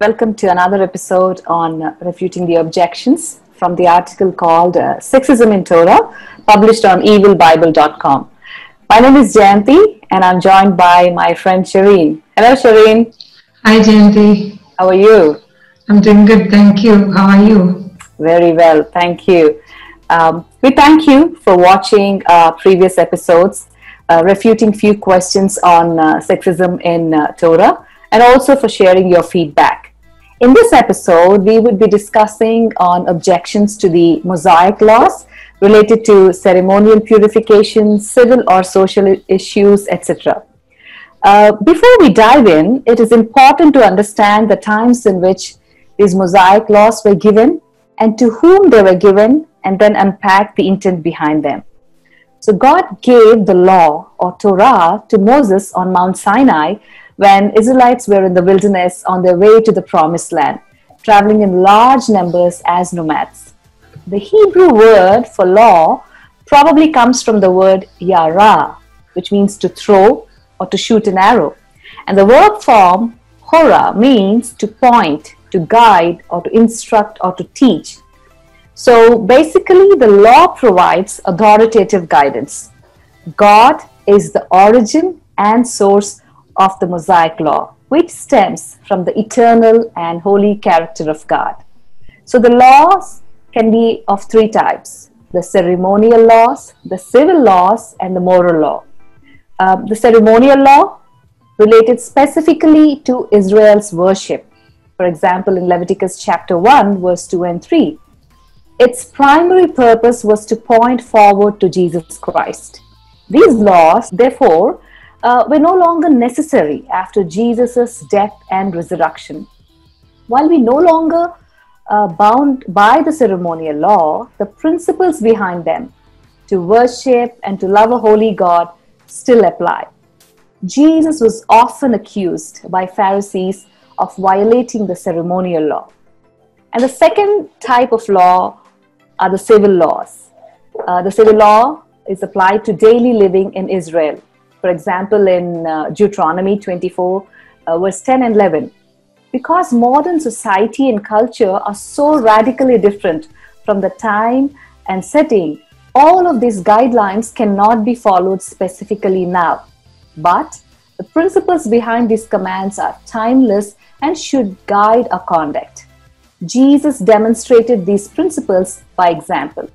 Welcome to another episode on refuting the objections from the article called Sexism in Torah, published on evilbible.com. My name is Jayanti and I'm joined by my friend Shireen. Hello Shireen. Hi Jayanti. How are you? I'm doing good, thank you. How are you? Very well, thank you. We thank you for watching previous episodes, refuting few questions on sexism in Torah, and also for sharing your feedback. In this episode, we would be discussing on objections to the Mosaic laws related to ceremonial purification, civil or social issues, etc. Before we dive in, it is important to understand the times in which these Mosaic laws were given and to whom they were given, and then unpack the intent behind them. So God gave the law or Torah to Moses on Mount Sinai when Israelites were in the wilderness on their way to the promised land, traveling in large numbers as nomads. The Hebrew word for law probably comes from the word yara, which means to throw or to shoot an arrow. And the verb form hora means to point, to guide, or to instruct, or to teach. So basically, the law provides authoritative guidance. God is the origin and source of the Mosaic law, which stems from the eternal and holy character of God. So the laws can be of three types: the ceremonial laws, the civil laws, and the moral law. The ceremonial law related specifically to Israel's worship. For example, in Leviticus chapter 1, verse 2 and 3, its primary purpose was to point forward to Jesus Christ. These laws, therefore, were no longer necessary after Jesus' death and resurrection. While we no longer bound by the ceremonial law, the principles behind them to worship and to love a holy God still apply. Jesus was often accused by Pharisees of violating the ceremonial law. And the second type of law are the civil laws. The civil law is applied to daily living in Israel. For example, in Deuteronomy 24, verse 10 and 11. Because modern society and culture are so radically different from the time and setting, all of these guidelines cannot be followed specifically now. But the principles behind these commands are timeless and should guide our conduct. Jesus demonstrated these principles by example.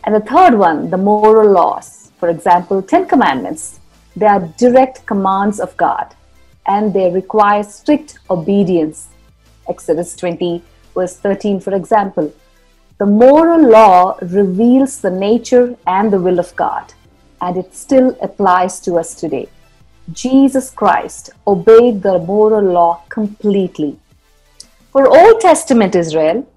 And the third one, the moral laws. For example, 10 Commandments. They are direct commands of God and they require strict obedience. Exodus 20, verse 13, for example. The moral law reveals the nature and the will of God, and it still applies to us today. Jesus Christ obeyed the moral law completely. For Old Testament Israel,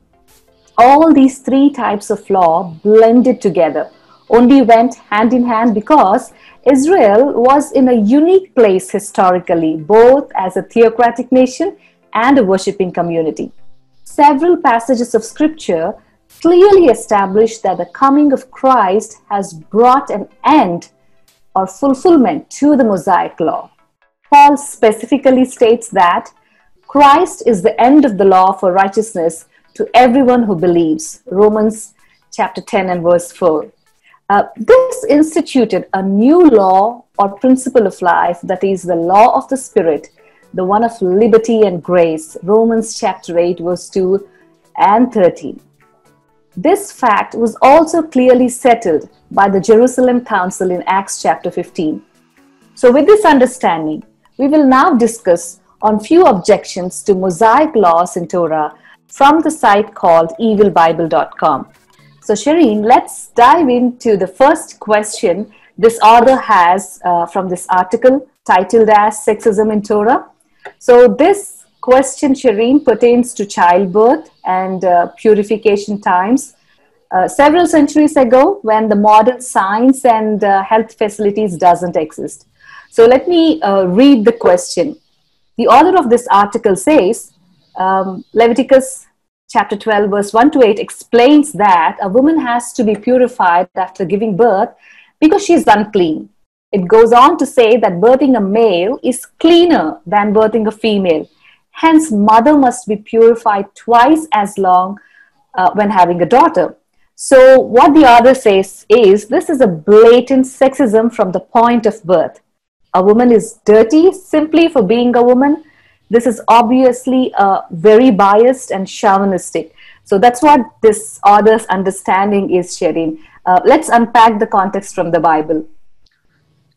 all these three types of law blended together, only went hand in hand because Israel was in a unique place historically, both as a theocratic nation and a worshipping community. Several passages of scripture clearly establish that the coming of Christ has brought an end or fulfillment to the Mosaic law. Paul specifically states that Christ is the end of the law for righteousness to everyone who believes. Romans chapter 10 and verse 4. This instituted a new law or principle of life, that is the law of the Spirit, the one of liberty and grace. Romans chapter 8 verse 2 and 13. This fact was also clearly settled by the Jerusalem Council in Acts chapter 15. So with this understanding, we will now discuss on few objections to Mosaic laws in Torah from the site called evilbible.com. So Shireen, let's dive into the first question this author has from this article titled as Sexism in Torah. So this question, Shireen, pertains to childbirth and purification times several centuries ago when the modern science and health facilities doesn't exist. So let me read the question. The author of this article says, Leviticus chapter 12 verse 1 to 8 explains that a woman has to be purified after giving birth because she is unclean. It goes on to say that birthing a male is cleaner than birthing a female. Hence, mother must be purified twice as long when having a daughter. So what the author says is this is a blatant sexism from the point of birth. A woman is dirty simply for being a woman. This is obviously very biased and chauvinistic. So that's what this author's understanding is, Shireen. Let's unpack the context from the Bible.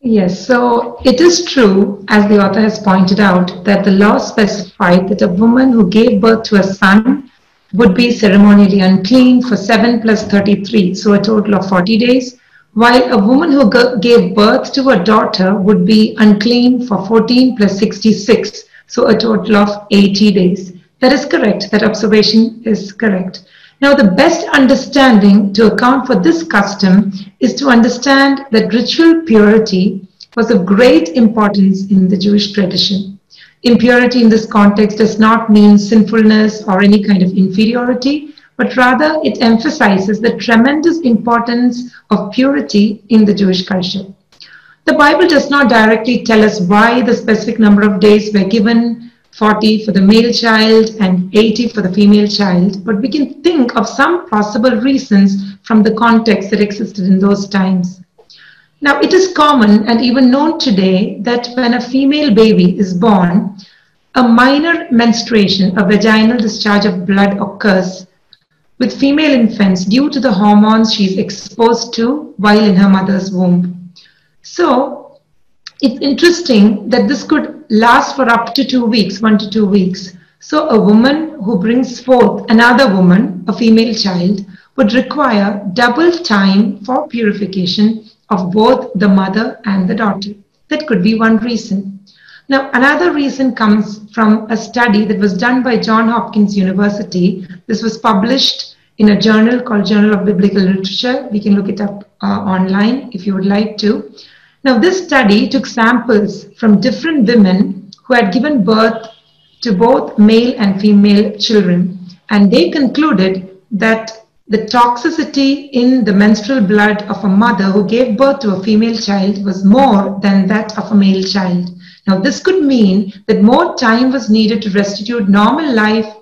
Yes, so it is true, as the author has pointed out, that the law specified that a woman who gave birth to a son would be ceremonially unclean for 7 plus 33, so a total of 40 days, while a woman who gave birth to a daughter would be unclean for 14 plus 66, so a total of 80 days. That is correct. That observation is correct. Now, the best understanding to account for this custom is to understand that ritual purity was of great importance in the Jewish tradition. Impurity in this context does not mean sinfulness or any kind of inferiority, but rather it emphasizes the tremendous importance of purity in the Jewish culture. The Bible does not directly tell us why the specific number of days were given, 40 for the male child and 80 for the female child, but we can think of some possible reasons from the context that existed in those times. Now, it is common and even known today that when a female baby is born, a minor menstruation, a vaginal discharge of blood occurs with female infants due to the hormones she is exposed to while in her mother's womb. So, it's interesting that this could last for up to 2 weeks, 1 to 2 weeks. So a woman who brings forth another woman, a female child, would require double time for purification of both the mother and the daughter. That could be one reason. Now, another reason comes from a study that was done by Johns Hopkins University. This was published in a journal called Journal of Biblical Literature. We can look it up online if you would like to. Now, this study took samples from different women who had given birth to both male and female children, and they concluded that the toxicity in the menstrual blood of a mother who gave birth to a female child was more than that of a male child. Now, this could mean that more time was needed to restitute normal life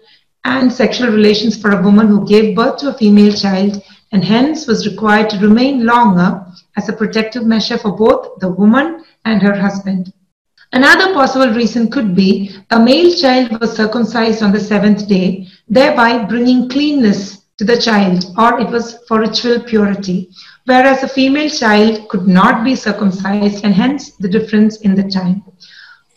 and sexual relations for a woman who gave birth to a female child, and hence was required to remain longer as a protective measure for both the woman and her husband. Another possible reason could be a male child was circumcised on the 7th day, thereby bringing cleanness to the child, or it was for ritual purity, whereas a female child could not be circumcised, and hence the difference in the time.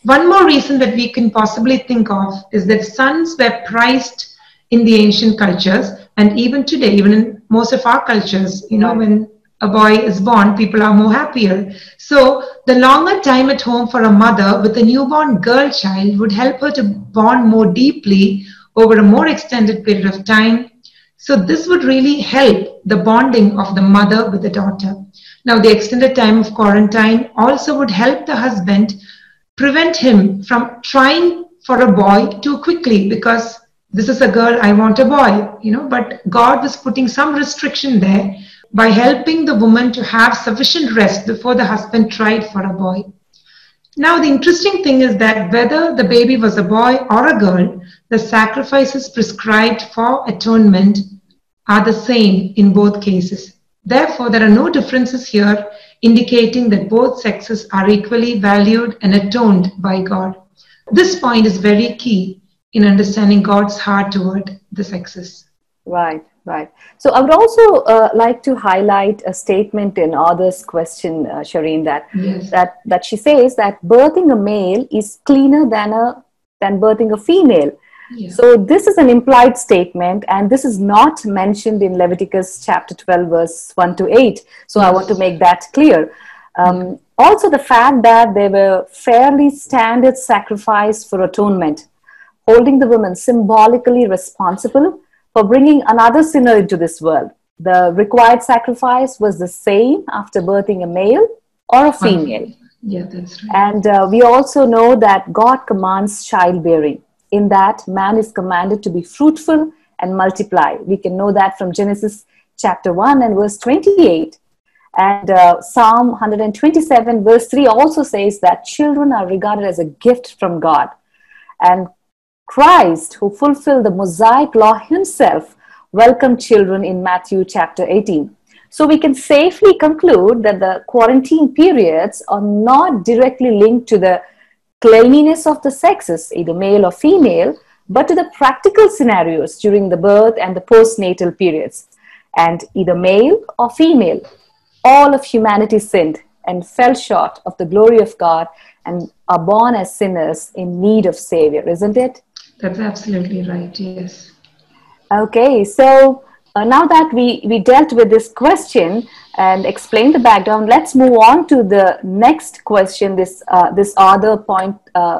One more reason that we can possibly think of is that sons were prized in the ancient cultures, and even today, even in most of our cultures, when a boy is born, people are more happier. So the longer time at home for a mother with a newborn girl child would help her to bond more deeply over a more extended period of time. So this would really help the bonding of the mother with the daughter. Now, the extended time of quarantine also would help the husband prevent him from trying for a boy too quickly, because this is a girl, I want a boy, but God was putting some restriction there by helping the woman to have sufficient rest before the husband tried for a boy. Now, the interesting thing is that whether the baby was a boy or a girl, the sacrifices prescribed for atonement are the same in both cases. Therefore, there are no differences here, indicating that both sexes are equally valued and atoned by God. This point is very key in understanding God's heart toward the sexes. Right. So I would also like to highlight a statement in author's question, Shireen, that she says that birthing a male is cleaner than birthing a female. Yeah. So this is an implied statement, and this is not mentioned in Leviticus chapter 12, verse 1 to 8. So yes. I want to make that clear. Also, the fact that there were fairly standard sacrifice for atonement, holding the woman symbolically responsible for bringing another sinner into this world. The required sacrifice was the same after birthing a male or a female. Yeah, that's right. And we also know that God commands childbearing. In that, man is commanded to be fruitful and multiply. We can know that from Genesis chapter 1 and verse 28. And Psalm 127 verse 3 also says that children are regarded as a gift from God. And Christ, who fulfilled the Mosaic law himself, welcomed children in Matthew chapter 18. So we can safely conclude that the quarantine periods are not directly linked to the cleanliness of the sexes, either male or female, but to the practical scenarios during the birth and the postnatal periods. And either male or female, all of humanity sinned and fell short of the glory of God and are born as sinners in need of Savior, isn't it? That's absolutely right, yes. Okay, so now that we dealt with this question and explained the background, let's move on to the next question. This author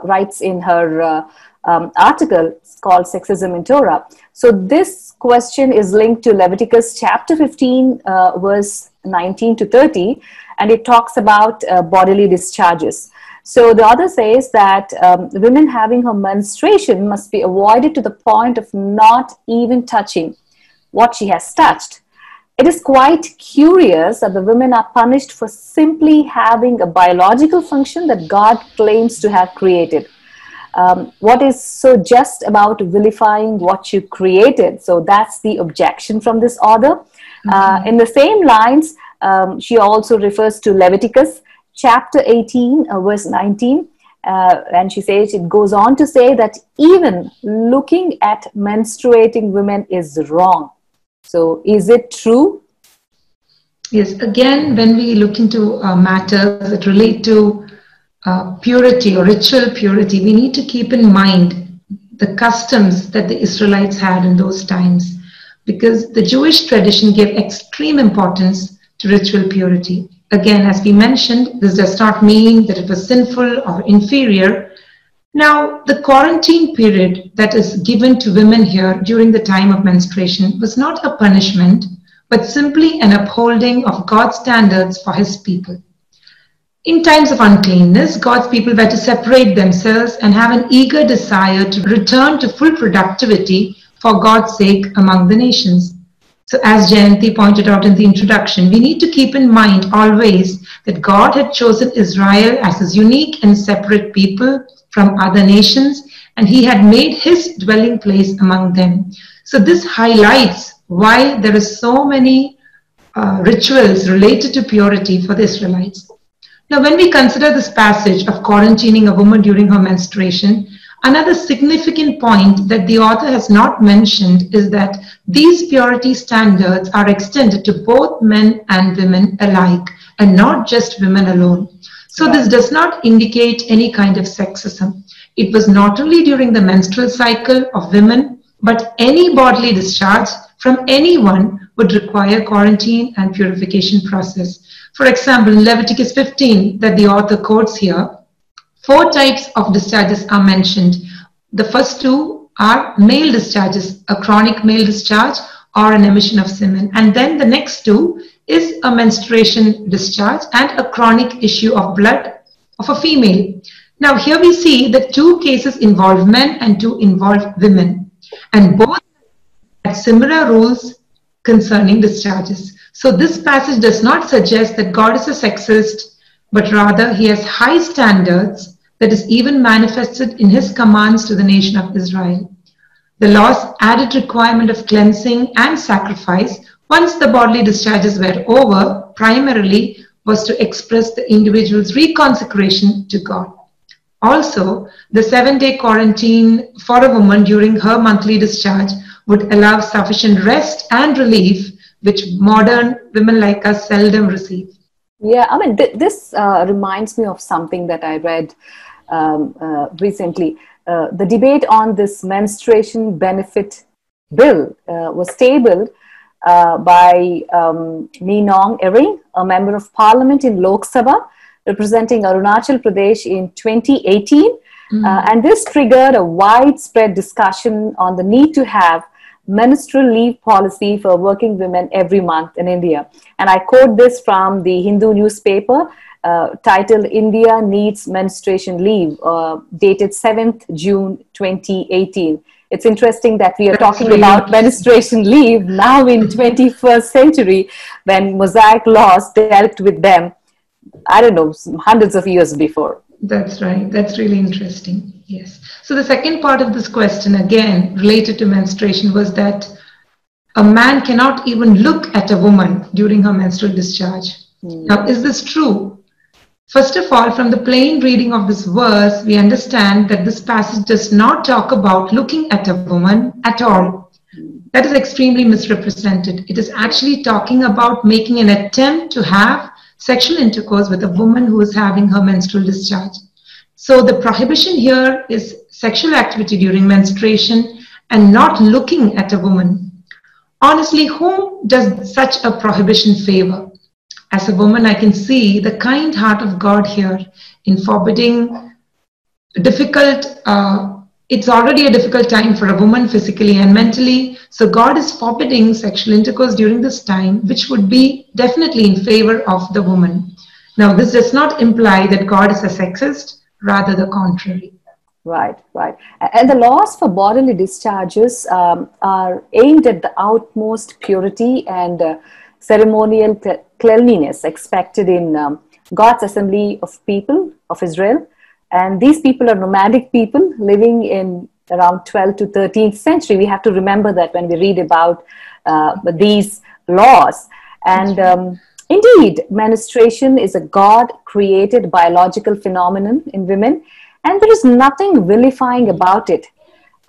writes in her article called Sexism in Torah. So this question is linked to Leviticus chapter 15, verse 19 to 30, and it talks about bodily discharges. So the author says that women having her menstruation must be avoided to the point of not even touching what she has touched. It is quite curious that the women are punished for simply having a biological function that God claims to have created. What is so just about vilifying what you created? So that's the objection from this author. In the same lines, she also refers to Leviticus chapter 18, verse 19. And she says, it goes on to say that even looking at menstruating women is wrong. So is it true? Yes, again, when we look into matters that relate to purity or ritual purity, we need to keep in mind the customs that the Israelites had in those times, because the Jewish tradition gave extreme importance to ritual purity. Again, as we mentioned, this does not mean that it was sinful or inferior. Now, the quarantine period that is given to women here during the time of menstruation was not a punishment, but simply an upholding of God's standards for his people. In times of uncleanness, God's people were to separate themselves and have an eager desire to return to full productivity for God's sake among the nations. So as Jayanti pointed out in the introduction, we need to keep in mind always that God had chosen Israel as his unique and separate people from other nations, and he had made his dwelling place among them. So this highlights why there are so many rituals related to purity for the Israelites. Now, when we consider this passage of quarantining a woman during her menstruation, another significant point that the author has not mentioned is that these purity standards are extended to both men and women alike, and not just women alone. So this does not indicate any kind of sexism. It was not only during the menstrual cycle of women, but any bodily discharge from anyone would require quarantine and purification process. For example, in Leviticus 15 that the author quotes here, 4 types of discharges are mentioned. The first 2 are male discharges, a chronic male discharge or an emission of semen. And then the next 2 is a menstruation discharge and a chronic issue of blood of a female. Now here we see that 2 cases involve men and 2 involve women. And both had similar rules concerning discharges. So this passage does not suggest that God is a sexist, but rather he has high standards that is even manifested in his commands to the nation of Israel. The law's added requirement of cleansing and sacrifice once the bodily discharges were over primarily was to express the individual's reconsecration to God. Also, the 7-day quarantine for a woman during her monthly discharge would allow sufficient rest and relief, which modern women like us seldom receive. Yeah, I mean, this reminds me of something that I read recently. The debate on this menstruation benefit bill was tabled by Meenong Ering, a member of parliament in Lok Sabha, representing Arunachal Pradesh in 2018. And this triggered a widespread discussion on the need to have menstrual leave policy for working women every month in India. And I quote this from the Hindu newspaper titled India Needs Menstruation Leave, dated 7th June 2018. It's interesting that we are talking about menstruation leave now in 21st century when Mosaic laws dealt with them, I don't know, hundreds of years before. That's right. That's really interesting. Yes. So the second part of this question, again, related to menstruation, was that a man cannot even look at a woman during her menstrual discharge. Now, is this true? First of all, from the plain reading of this verse, we understand that this passage does not talk about looking at a woman at all. That is extremely misrepresented. It is actually talking about making an attempt to have sexual intercourse with a woman who is having her menstrual discharge. So the prohibition here is sexual activity during menstruation and not looking at a woman. Honestly, whom does such a prohibition favor? As a woman, I can see the kind heart of God here in forbidding difficult, it's already a difficult time for a woman physically and mentally. So God is forbidding sexual intercourse during this time, which would be definitely in favor of the woman. Now, this does not imply that God is a sexist, rather the contrary. Right, right. And the laws for bodily discharges are aimed at the utmost purity and ceremonial cleanliness expected in God's assembly of people of Israel. And these people are nomadic people living in around 12th to 13th century. We have to remember that when we read about these laws. And indeed, menstruation is a God-created biological phenomenon in women. And there is nothing vilifying about it,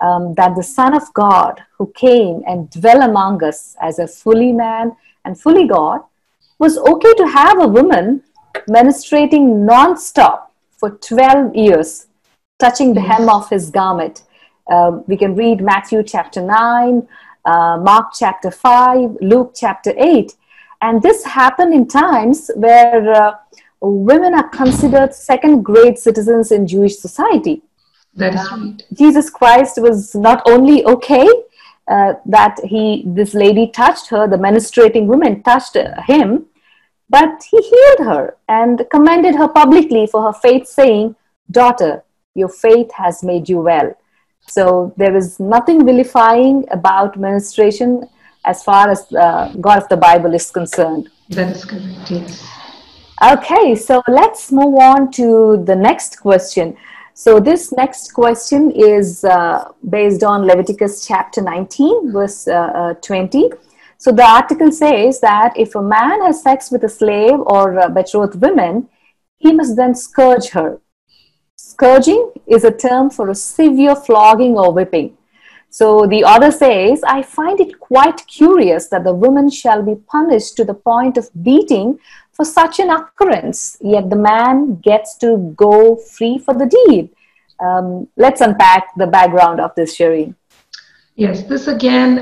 that the Son of God who came and dwelt among us as a fully man and fully God was okay to have a woman menstruating non-stop for 12 years, touching the hem of his garment. We can read Matthew chapter 9, Mark chapter 5, Luke chapter 8. And this happened in times where women are considered second-grade citizens in Jewish society. That is right. Jesus Christ was not only okay that this lady touched her, the menstruating woman touched him, but he healed her and commended her publicly for her faith, saying, "Daughter, your faith has made you well." So there is nothing vilifying about menstruation as far as God of the Bible is concerned. That is correct, yes. Okay, so let's move on to the next question. So this next question is based on Leviticus chapter 19, verse 20. So the article says that if a man has sex with a slave or a betrothed woman, he must then scourge her. Scourging is a term for a severe flogging or whipping. So the author says, I find it quite curious that the woman shall be punished to the point of beating for such an occurrence, yet the man gets to go free for the deed. Let's unpack the background of this, Shireen. Yes, this again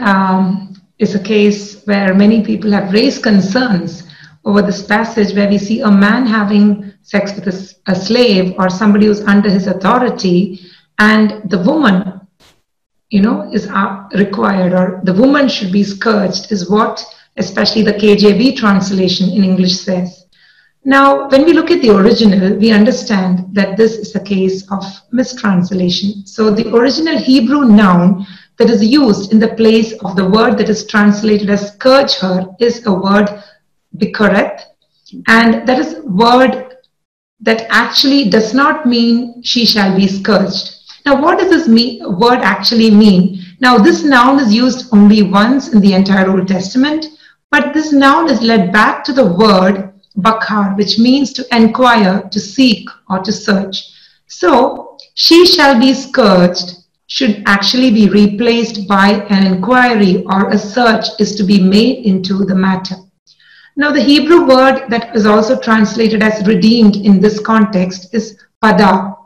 is a case where many people have raised concerns over this passage where we see a man having sex with a slave or somebody who's under his authority, and the woman, is required, or the woman should be scourged, is what especially the KJV translation in English says. Now, when we look at the original, we understand that this is a case of mistranslation. So the original Hebrew noun that is used in the place of the word that is translated as scourge her is a word bikoreth, and that is a word that actually does not mean she shall be scourged. Now, what does this word actually mean? Now, this noun is used only once in the entire Old Testament, but this noun is led back to the word bakar, which means to inquire, to seek, or to search. So, she shall be scourged should actually be replaced by an inquiry, or a search is to be made into the matter. Now, the Hebrew word that is also translated as redeemed in this context is pada.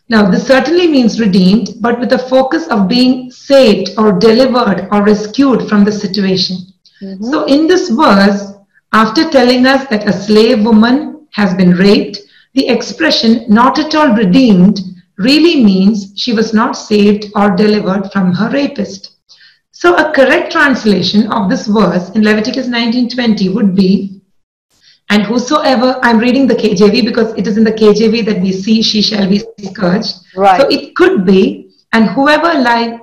Now, this certainly means redeemed, but with a focus of being saved or delivered or rescued from the situation. Mm-hmm. So in this verse, after telling us that a slave woman has been raped, the expression not at all redeemed really means she was not saved or delivered from her rapist. So a correct translation of this verse in Leviticus 19:20 would be, and whosoever, I'm reading the KJV because it is in the KJV that we see she shall be scourged. Right. So it could be, and whoever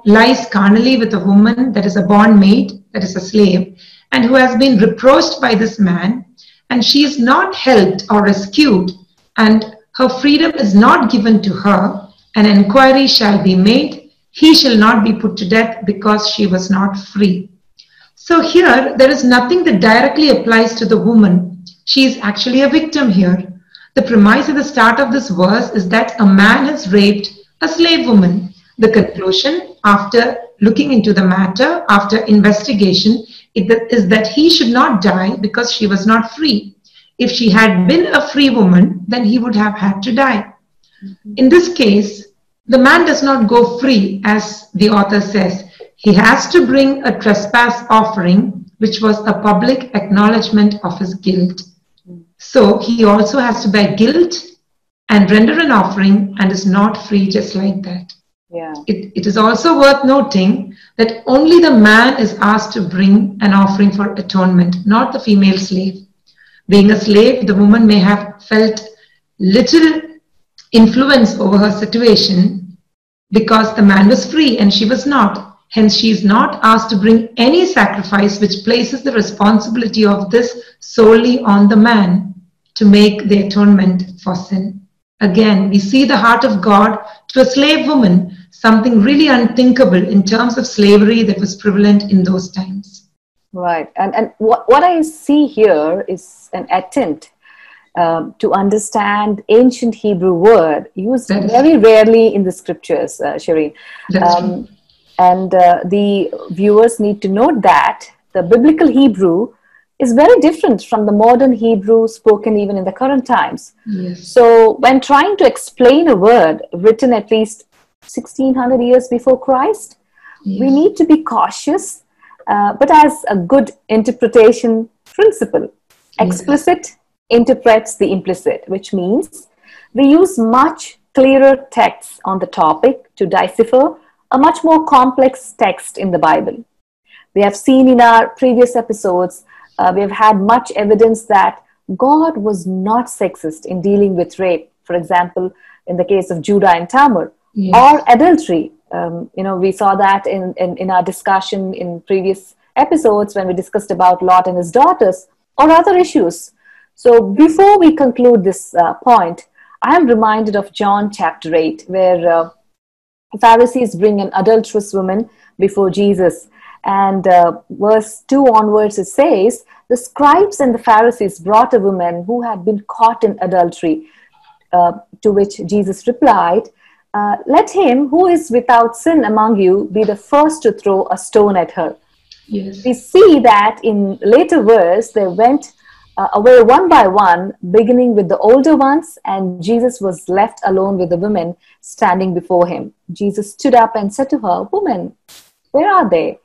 lies carnally with a woman that is a bondmaid, that is a slave, and who has been reproached by this man, and she is not helped or rescued, and her freedom is not given to her, an inquiry shall be made, he shall not be put to death because she was not free. So here, there is nothing that directly applies to the woman. She is actually a victim here. The premise at the start of this verse is that a man has raped a slave woman. The conclusion, after looking into the matter, after investigation, is that he should not die because she was not free. If she had been a free woman, then he would have had to die. In this case, the man does not go free, as the author says. He has to bring a trespass offering, which was a public acknowledgement of his guilt. So he also has to bear guilt and render an offering and is not free just like that. Yeah. It is also worth noting that only the man is asked to bring an offering for atonement, not the female slave. Being a slave, the woman may have felt little influence over her situation because the man was free and she was not. Hence, she is not asked to bring any sacrifice which places the responsibility of this solely on the man to make the atonement for sin. Again, we see the heart of God to a slave woman, something really unthinkable in terms of slavery that was prevalent in those times. Right. And what I see here is an attempt to understand ancient Hebrew word used very rarely in the scriptures, Shireen. And the viewers need to note that the biblical Hebrew is very different from the modern Hebrew spoken even in the current times. Yes. So when trying to explain a word written at least 1600 years before Christ, we need to be cautious, but as a good interpretation principle. Explicit interprets the implicit, which means we use much clearer texts on the topic to decipher a much more complex text in the Bible. We have seen in our previous episodes, we have had much evidence that God was not sexist in dealing with rape. For example, in the case of Judah and Tamar, or adultery. We saw that in our discussion in previous episodes when we discussed about Lot and his daughters, or other issues. So before we conclude this point, I am reminded of John chapter 8, where Pharisees bring an adulterous woman before Jesus. And verse 2 onwards, it says, the scribes and the Pharisees brought a woman who had been caught in adultery, to which Jesus replied, let him who is without sin among you be the first to throw a stone at her. Yes. We see that in later verse, they went away one by one, beginning with the older ones, and Jesus was left alone with the women standing before him. Jesus stood up and said to her, woman, where are they?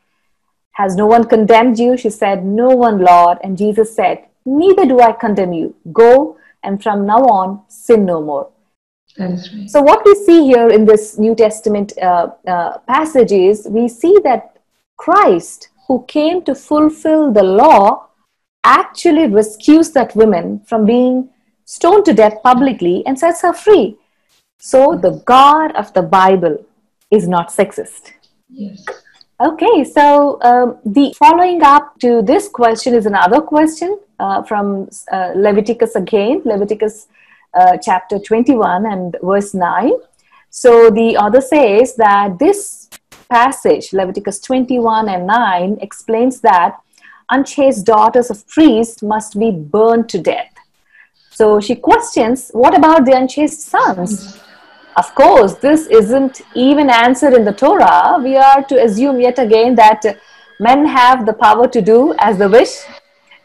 Has no one condemned you? She said, no one, Lord. And Jesus said, neither do I condemn you. Go, and from now on, sin no more. That is right. So what we see here in this New Testament passage is, we see that Christ, who came to fulfill the law, actually rescues that woman from being stoned to death publicly and sets her free. So the God of the Bible is not sexist. Yes. Okay, so the following up to this question is another question from Leviticus again, Leviticus chapter 21 and verse 9. So the author says that this passage, Leviticus 21 and 9, explains that unchaste daughters of priests must be burned to death. So she questions, what about the unchaste sons? Of course, this isn't even answered in the Torah. We are to assume yet again that men have the power to do as they wish,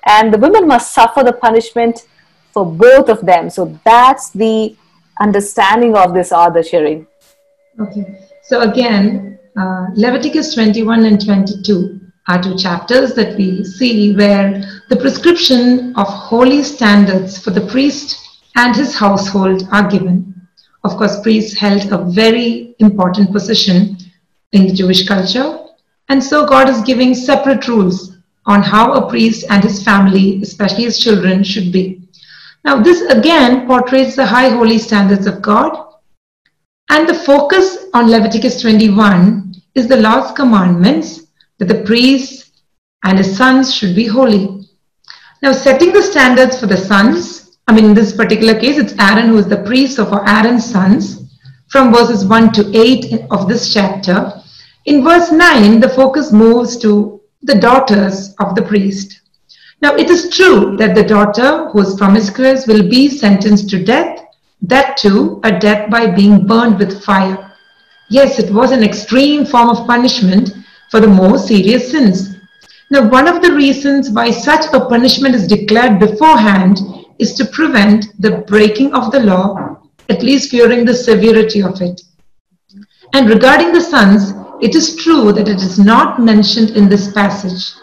and the women must suffer the punishment for both of them. So that's the understanding of this author, Shireen. Okay. So again, Leviticus 21 and 22 are two chapters that we see where the prescription of holy standards for the priest and his household are given. Of course, priests held a very important position in the Jewish culture. And so God is giving separate rules on how a priest and his family, especially his children, should be. Now, this again portrays the high holy standards of God. And the focus on Leviticus 21 is the Lord's commandments that the priest and his sons should be holy. Now, setting the standards for the sons I mean, in this particular case, it's Aaron who is the priest, so for Aaron's sons, from verses 1 to 8 of this chapter. In verse 9, the focus moves to the daughters of the priest. Now, it is true that the daughter who is promiscuous will be sentenced to death, that too, a death by being burned with fire. Yes, it was an extreme form of punishment for the more serious sins. Now, one of the reasons why such a punishment is declared beforehand is to prevent the breaking of the law, at least fearing the severity of it. And regarding the sons, it is true that it is not mentioned in this passage.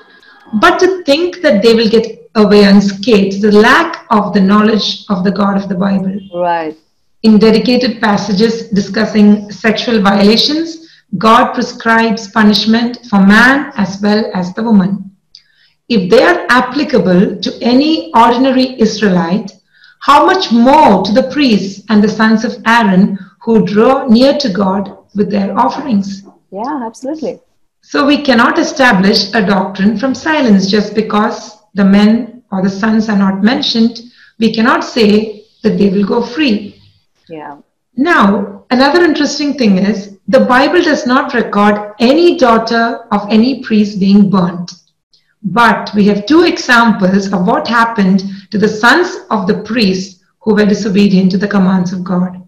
But to think that they will get away unscathed, the lack of the knowledge of the God of the Bible. Right. In dedicated passages discussing sexual violations, God prescribes punishment for man as well as the woman. If they are applicable to any ordinary Israelite, how much more to the priests and the sons of Aaron who draw near to God with their offerings? Yeah, absolutely. So we cannot establish a doctrine from silence just because the men or the sons are not mentioned. We cannot say that they will go free. Yeah. Now, another interesting thing is the Bible does not record any daughter of any priest being burnt. But we have two examples of what happened to the sons of the priests who were disobedient to the commands of God.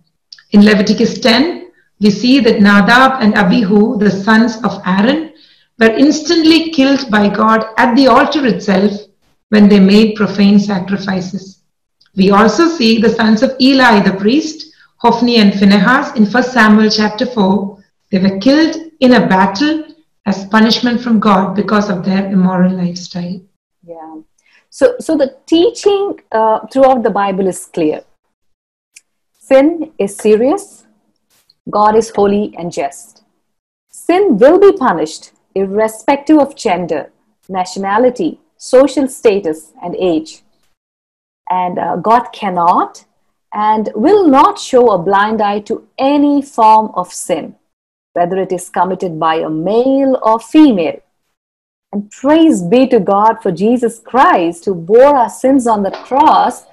In Leviticus 10, we see that Nadab and Abihu, the sons of Aaron, were instantly killed by God at the altar itself when they made profane sacrifices. We also see the sons of Eli the priest, Hophni and Phinehas, in 1 Samuel chapter 4. They were killed in a battle as punishment from God because of their immoral lifestyle. Yeah. So the teaching throughout the Bible is clear. Sin is serious. God is holy and just. Sin will be punished irrespective of gender, nationality, social status, and age. And God cannot and will not show a blind eye to any form of sin, whether it is committed by a male or female. And praise be to God for Jesus Christ, who bore our sins on the cross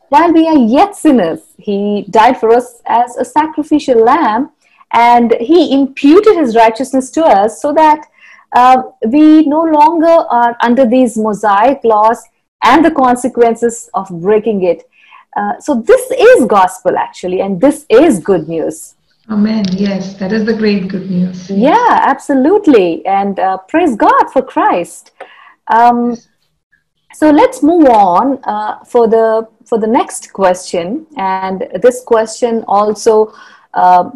while we are yet sinners. He died for us as a sacrificial lamb, and he imputed his righteousness to us so that we no longer are under these Mosaic laws and the consequences of breaking it. So this is gospel actually, and this is good news. Amen. Yes, that is the great good news. Yeah, absolutely. And praise God for Christ. So let's move on for the next question. And this question also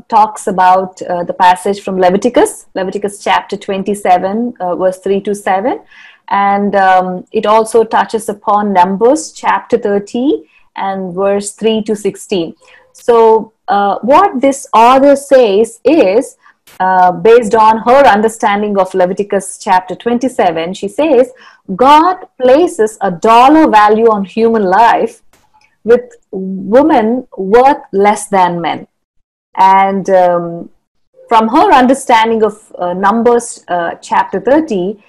talks about the passage from Leviticus chapter 27, verse 3 to 7. And it also touches upon Numbers chapter 30 and verse 3 to 16. So what this author says is, based on her understanding of Leviticus chapter 27, she says, God places a dollar value on human life with women worth less than men. And from her understanding of Numbers chapter 30,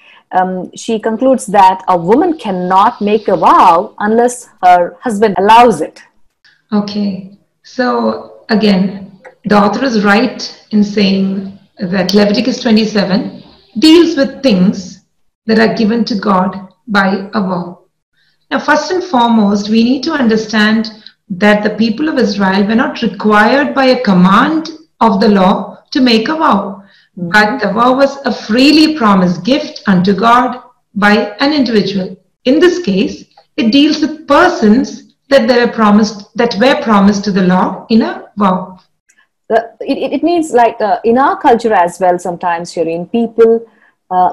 she concludes that a woman cannot make a vow unless her husband allows it. Okay. So again, the author is right in saying that Leviticus 27 deals with things that are given to God by a vow. Now, first and foremost, we need to understand that the people of Israel were not required by a command of the law to make a vow, but the vow was a freely promised gift unto God by an individual. In this case, it deals with persons that were promised to the law in a vow. It means like in our culture as well, sometimes, Shireen, people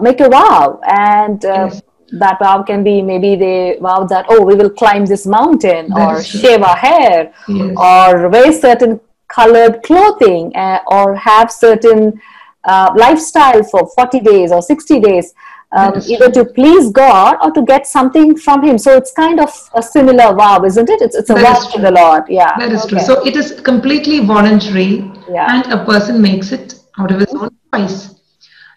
make a vow, and Yes. that vow can be, maybe they vow that, oh, we will climb this mountain, That or is true. shave our hair, Yes. or wear certain colored clothing, or have certain lifestyle for 40 days or 60 days, That is either to please God or to get something from Him. So it's kind of a similar vow, isn't it? It's a That vow is to true. the Lord. Yeah. That is true. Okay. So it is completely voluntary, Yeah. and a person makes it out of his own choice.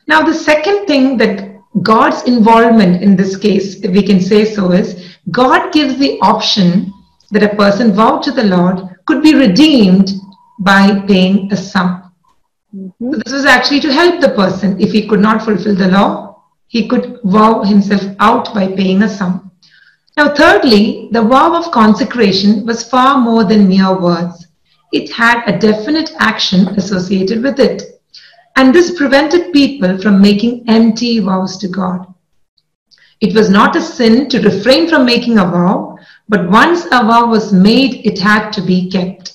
Now, the second thing that God's involvement in this case, if we can say so, is God gives the option that a person vowed to the Lord could be redeemed by paying a sum. So this was actually to help the person. If he could not fulfill the law, he could vow himself out by paying a sum. Now, thirdly, the vow of consecration was far more than mere words. It had a definite action associated with it. And this prevented people from making empty vows to God. It was not a sin to refrain from making a vow, but once a vow was made, it had to be kept.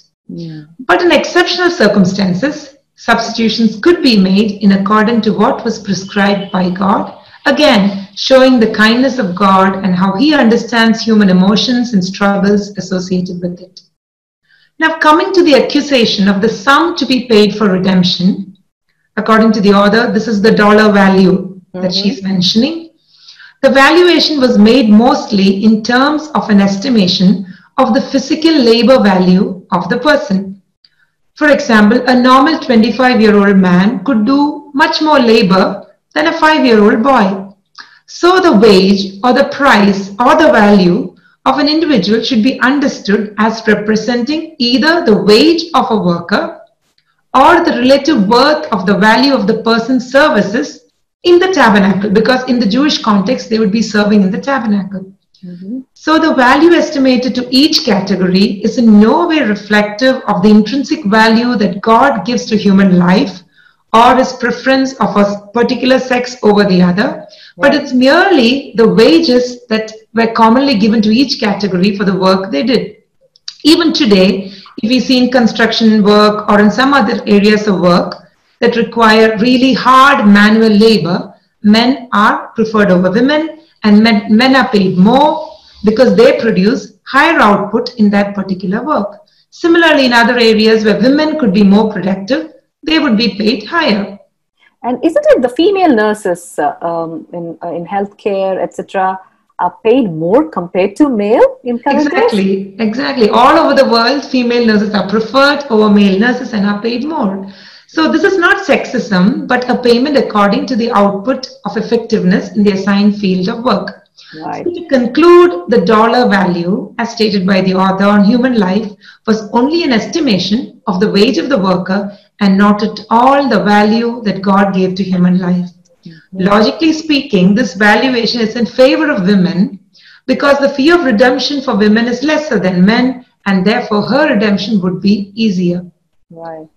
But in exceptional circumstances, substitutions could be made in accordance to what was prescribed by God, again showing the kindness of God and how He understands human emotions and struggles associated with it. Now, coming to the accusation of the sum to be paid for redemption, according to the author, this is the dollar value that she's mentioning. The valuation was made mostly in terms of an estimation of the physical labor value of the person. For example, a normal 25-year-old man could do much more labor than a 5-year-old boy. So the wage or the price or the value of an individual should be understood as representing either the wage of a worker or the relative worth of the value of the person's services in the tabernacle, because in the Jewish context, they would be serving in the tabernacle. So the value estimated to each category is in no way reflective of the intrinsic value that God gives to human life or his preference of a particular sex over the other, but it's merely the wages that were commonly given to each category for the work they did. Even today, if we see in construction work or in some other areas of work that require really hard manual labor, men are preferred over women, and men are paid more because they produce higher output in that particular work. Similarly, in other areas where women could be more productive, they would be paid higher. And isn't it the female nurses in healthcare, etc., are paid more compared to male in current days? Exactly. All over the world, female nurses are preferred over male nurses and are paid more. So this is not sexism, but a payment according to the output of effectiveness in the assigned field of work. Right. So to conclude, the dollar value, as stated by the author on human life, was only an estimation of the wage of the worker and not at all the value that God gave to human life. Logically speaking, this valuation is in favor of women because the fee of redemption for women is lesser than men, and therefore her redemption would be easier. Right.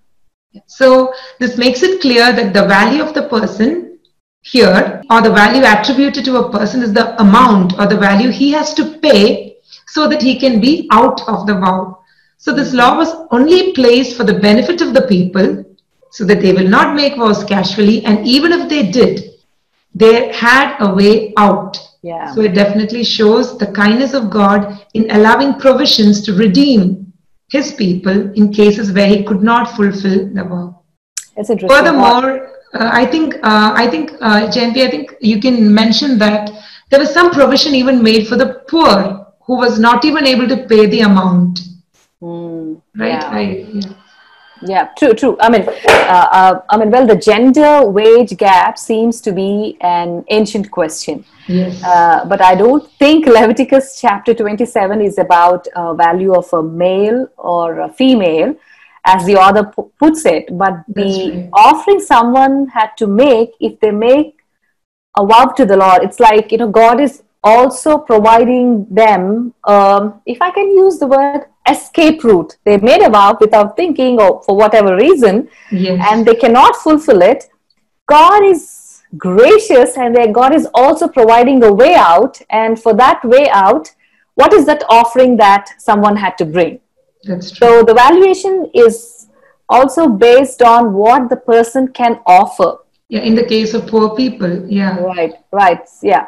So this makes it clear that the value of the person here, or the value attributed to a person, is the amount or the value he has to pay so that he can be out of the vow. So this law was only placed for the benefit of the people so that they will not make vows casually, and even if they did, they had a way out. So it definitely shows the kindness of God in allowing provisions to redeem his people in cases where he could not fulfill the vow. That's interesting. Furthermore, I think Jayanti, I think you can mention that there was some provision even made for the poor who was not even able to pay the amount. Right? Yeah, true. I mean, well, the gender wage gap seems to be an ancient question. Yes. But I don't think Leviticus chapter 27 is about value of a male or a female, as the author puts it. But the offering someone had to make, if they make a vow to the Lord, it's like, God is also providing them, if I can use the word, escape route. They made a vow without thinking, or for whatever reason, and they cannot fulfill it. God is gracious, and God is also providing a way out. And for that way out, what is that offering that someone had to bring? That's true. So the valuation is also based on what the person can offer. Yeah, in the case of poor people. Yeah. Right. Yeah.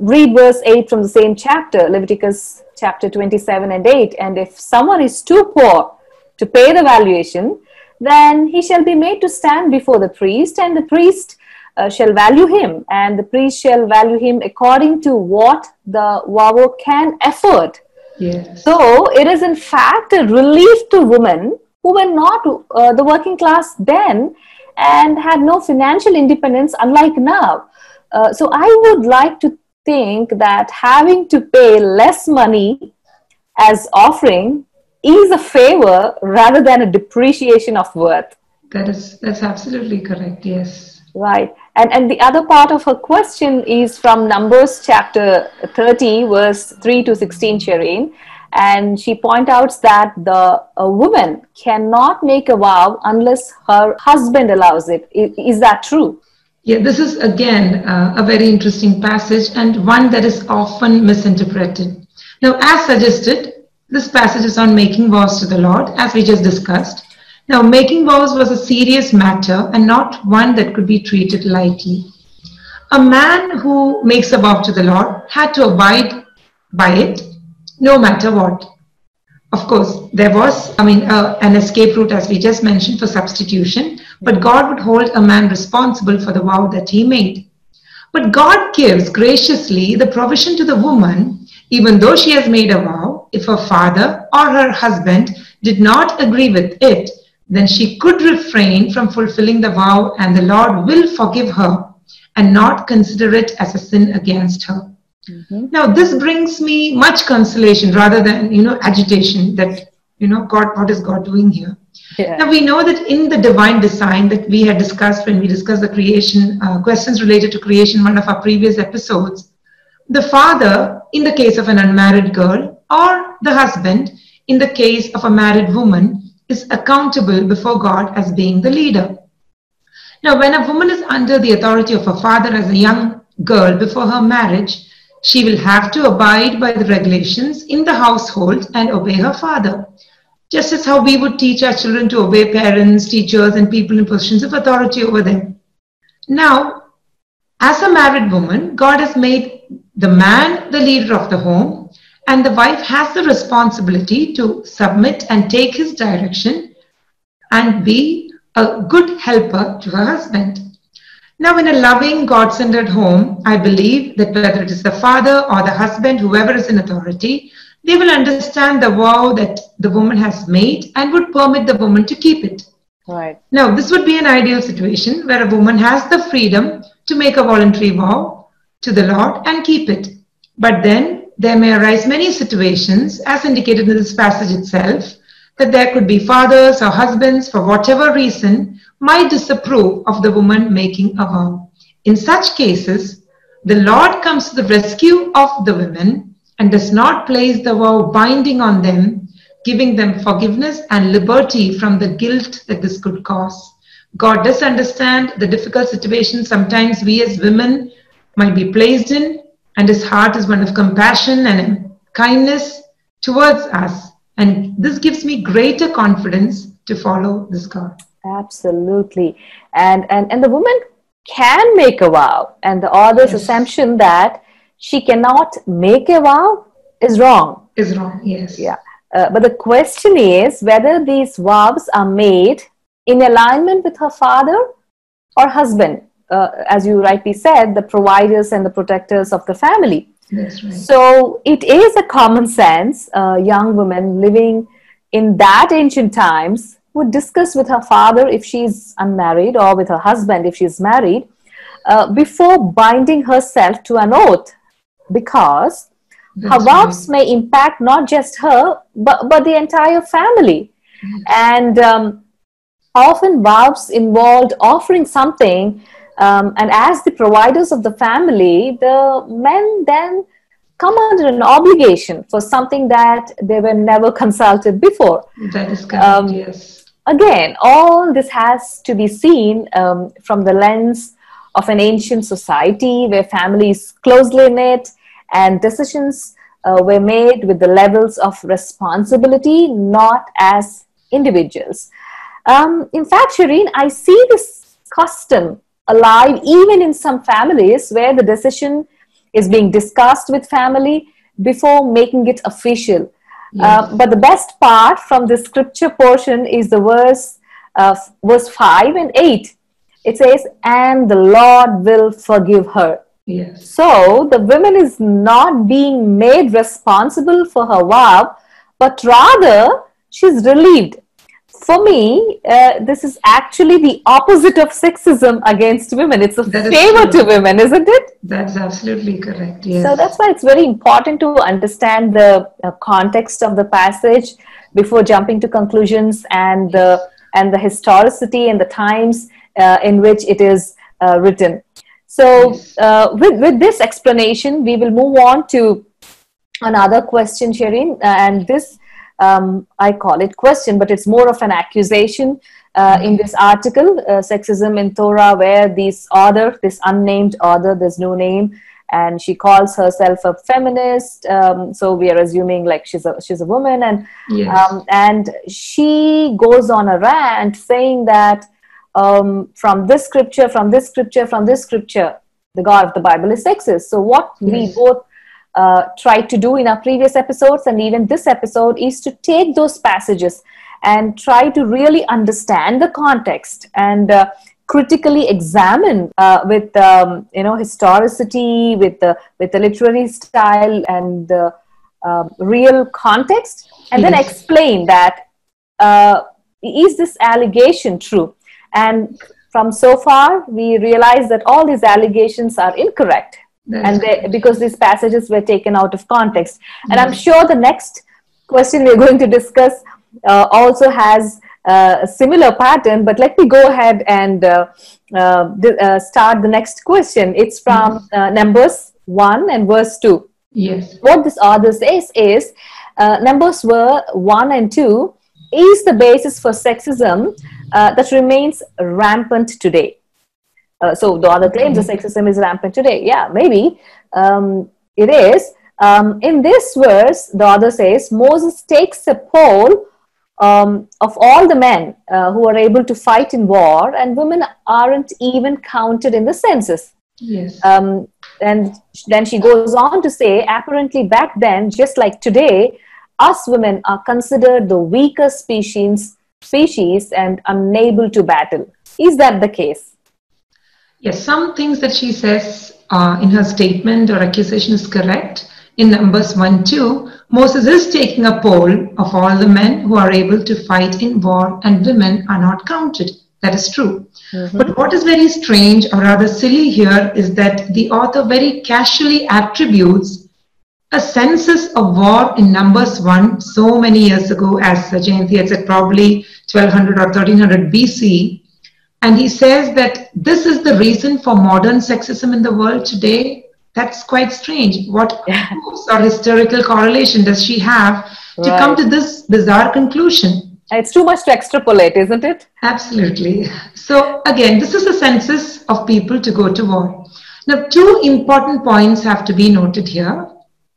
Read verse 8 from the same chapter, Leviticus chapter 27 and 8. And if someone is too poor to pay the valuation, then he shall be made to stand before the priest, and the priest shall value him, and the priest shall value him according to what the vower can afford. Yes. So it is in fact a relief to women who were not the working class then and had no financial independence, unlike now. So I would like to think that having to pay less money as offering is a favor rather than a depreciation of worth. That's absolutely correct. Yes. Right. And the other part of her question is from Numbers chapter 30, verse 3 to 16, Shireen. And she points out that a woman cannot make a vow unless her husband allows it. Is that true? Yeah, this is again a very interesting passage and one that is often misinterpreted. Now, as suggested, this passage is on making vows to the Lord, as we just discussed. Now, making vows was a serious matter and not one that could be treated lightly. A man who makes a vow to the Lord had to abide by it no matter what. Of course, there was, an escape route, as we just mentioned, for substitution, but God would hold a man responsible for the vow that he made. But God gives graciously the provision to the woman, even though she has made a vow, if her father or her husband did not agree with it, then she could refrain from fulfilling the vow and the Lord will forgive her and not consider it as a sin against her. Mm-hmm. Now, this brings me much consolation rather than, agitation that, God, what is God doing here? Yeah. Now, we know that in the divine design that we had discussed when we discussed the creation, questions related to creation, one of our previous episodes, the father, in the case of an unmarried girl, or the husband, in the case of a married woman, is accountable before God as being the leader. Now, when a woman is under the authority of her father as a young girl before her marriage, she will have to abide by the regulations in the household and obey her father. Just as how we would teach our children to obey parents, teachers, and people in positions of authority over them. Now, as a married woman, God has made the man the leader of the home, and the wife has the responsibility to submit and take his direction and be a good helper to her husband. Now, in a loving, God-centered home, I believe that whether it is the father or the husband, whoever is in authority, they will understand the vow that the woman has made and would permit the woman to keep it. Right. Now, this would be an ideal situation where a woman has the freedom to make a voluntary vow to the Lord and keep it. But then there may arise many situations, as indicated in this passage itself, that there could be fathers or husbands, for whatever reason, might disapprove of the woman making a vow. In such cases, the Lord comes to the rescue of the women and does not place the vow binding on them, giving them forgiveness and liberty from the guilt that this could cause. God does understand the difficult situations sometimes we as women might be placed in, and his heart is one of compassion and kindness towards us. And this gives me greater confidence to follow this God. Absolutely. And the woman can make a vow, and the author's assumption that she cannot make a vow is wrong. Is wrong, yes. Yeah. But the question is whether these vows are made in alignment with her father or husband. As you rightly said, the providers and the protectors of the family. That's right. So it is a common sense, young woman living in that ancient times would discuss with her father if she's unmarried or with her husband if she's married before binding herself to an oath, because her vows may impact not just her but the entire family. And often vows involved offering something, and as the providers of the family, the men then come under an obligation for something that they were never consulted before. That is correct, yes. Again, all this has to be seen from the lens of an ancient society where families closely knit and decisions were made with the levels of responsibility, not as individuals. In fact, Shireen, I see this custom alive even in some families where the decision is being discussed with family before making it official. Yes. But the best part from the scripture portion is the verse 5 and 8. It says, and the Lord will forgive her. Yes. So the woman is not being made responsible for her vow, but rather she's relieved. for me, this is actually the opposite of sexism against women. It's a favor to women, isn't it? That's absolutely correct. Yes. So that's why it's very important to understand the context of the passage before jumping to conclusions, and the historicity and the times in which it is written. So with this explanation, we will move on to another question, Shireen, and this I call it question, but it's more of an accusation in this article, Sexism in Torah, where this unnamed author, there's no name, and she calls herself a feminist. So we are assuming like she's a woman, and and she goes on a rant saying that from this scripture, the God of the Bible is sexist. So what we both tried to do in our previous episodes and even this episode is to take those passages and try to really understand the context and critically examine with historicity, with the literary style and the real context, and then explain that is this allegation true? And from so far, we realize that all these allegations are incorrect. Because these passages were taken out of context. And I'm sure the next question we're going to discuss also has a similar pattern, but let me go ahead and start the next question. It's from Numbers 1 and verse 2. Yes. What this author says is, Numbers 1 and 2 is the basis for sexism that remains rampant today. So the author claims the sexism is rampant today. Yeah, maybe it is. In this verse, the author says, Moses takes a poll of all the men who are able to fight in war, and women aren't even counted in the census. Yes. And then she goes on to say, apparently back then, just like today, us women are considered the weaker species and unable to battle. Is that the case? Yes, some things that she says in her statement or accusation is correct. In Numbers 1-2, Moses is taking a poll of all the men who are able to fight in war, and women are not counted. That is true. But what is very strange or rather silly here is that the author very casually attributes a census of war in Numbers 1 so many years ago, as Jayanti had said, probably 1200 or 1300 BC. And he says that this is the reason for modern sexism in the world today. That's quite strange. What proofs or historical correlation does she have to come to this bizarre conclusion? It's too much to extrapolate, isn't it? Absolutely. So again, this is a census of people to go to war. Now, two important points have to be noted here.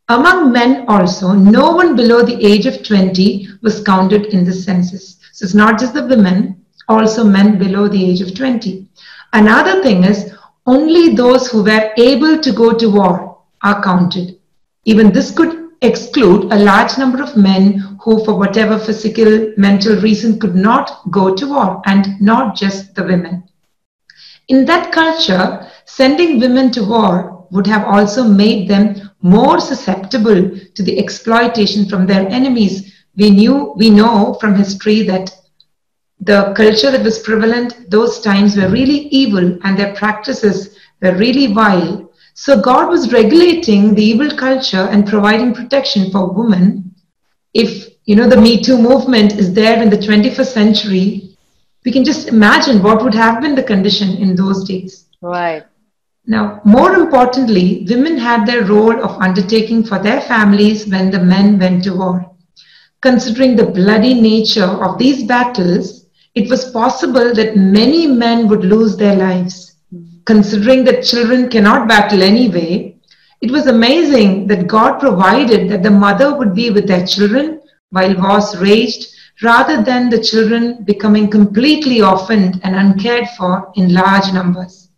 Among men also, no one below the age of 20 was counted in the census. So it's not just the women, also men below the age of 20. Another thing is, only those who were able to go to war are counted. Even this could exclude a large number of men who, for whatever physical, mental reason, could not go to war, and not just the women. In that culture, sending women to war would have also made them more susceptible to the exploitation from their enemies. We know from history that the culture that was prevalent those times were really evil, and their practices were really vile. So God was regulating the evil culture and providing protection for women. If, the Me Too movement is there in the 21st century, we can just imagine what would have been the condition in those days. Right. Now, more importantly, women had their role of undertaking for their families when the men went to war. Considering the bloody nature of these battles, it was possible that many men would lose their lives. Considering that children cannot battle anyway, it was amazing that God provided that the mother would be with their children while wars raged, rather than the children becoming completely orphaned and uncared for in large numbers.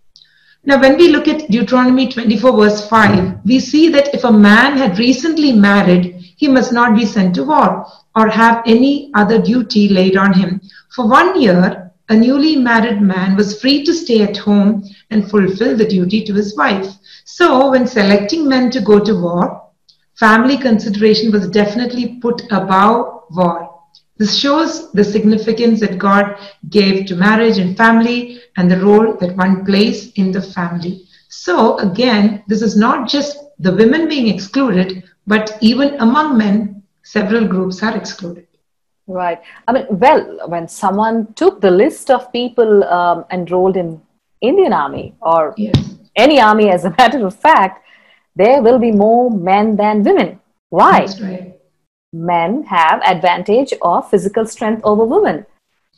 Now, when we look at Deuteronomy 24 verse 5, we see that if a man had recently married, he must not be sent to war or have any other duty laid on him. For 1 year, a newly married man was free to stay at home and fulfill the duty to his wife. So, when selecting men to go to war, family consideration was definitely put above war. This shows the significance that God gave to marriage and family and the role that one plays in the family. So again, this is not just the women being excluded, but even among men, several groups are excluded. Right. I mean, well, when someone took the list of people enrolled in Indian Army or Yes, any army, as a matter of fact, there will be more men than women. Why? that's right. Men have advantage of physical strength over women.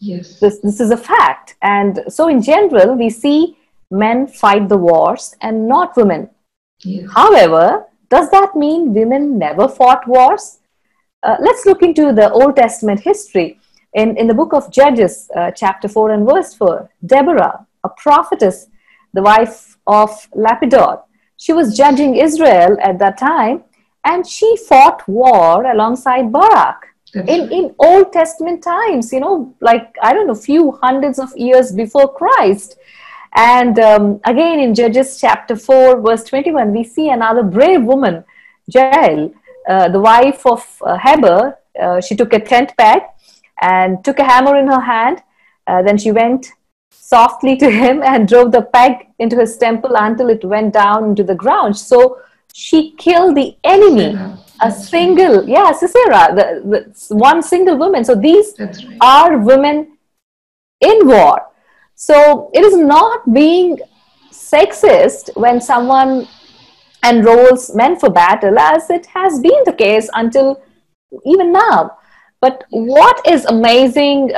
Yes, This is a fact. And so in general, we see men fight the wars and not women. yes, However, does that mean women never fought wars? Let's look into the Old Testament history. In the book of Judges, chapter 4 and verse 4, Deborah, a prophetess, the wife of Lapidot, she was judging Israel at that time, and she fought war alongside Barak. that's In, right. in Old Testament times, like, I don't know, few hundreds of years before Christ. And again, in Judges chapter 4, verse 21, we see another brave woman, Jael, the wife of Heber. She took a tent peg and took a hammer in her hand. Then she went softly to him and drove the peg into his temple until it went down into the ground. So she killed the enemy. Sarah, A that's single, yeah, Sisera, the one single woman. So these That's right. are women in war. So it is not being sexist when someone enrolls men for battle, as it has been the case until even now. But what is amazing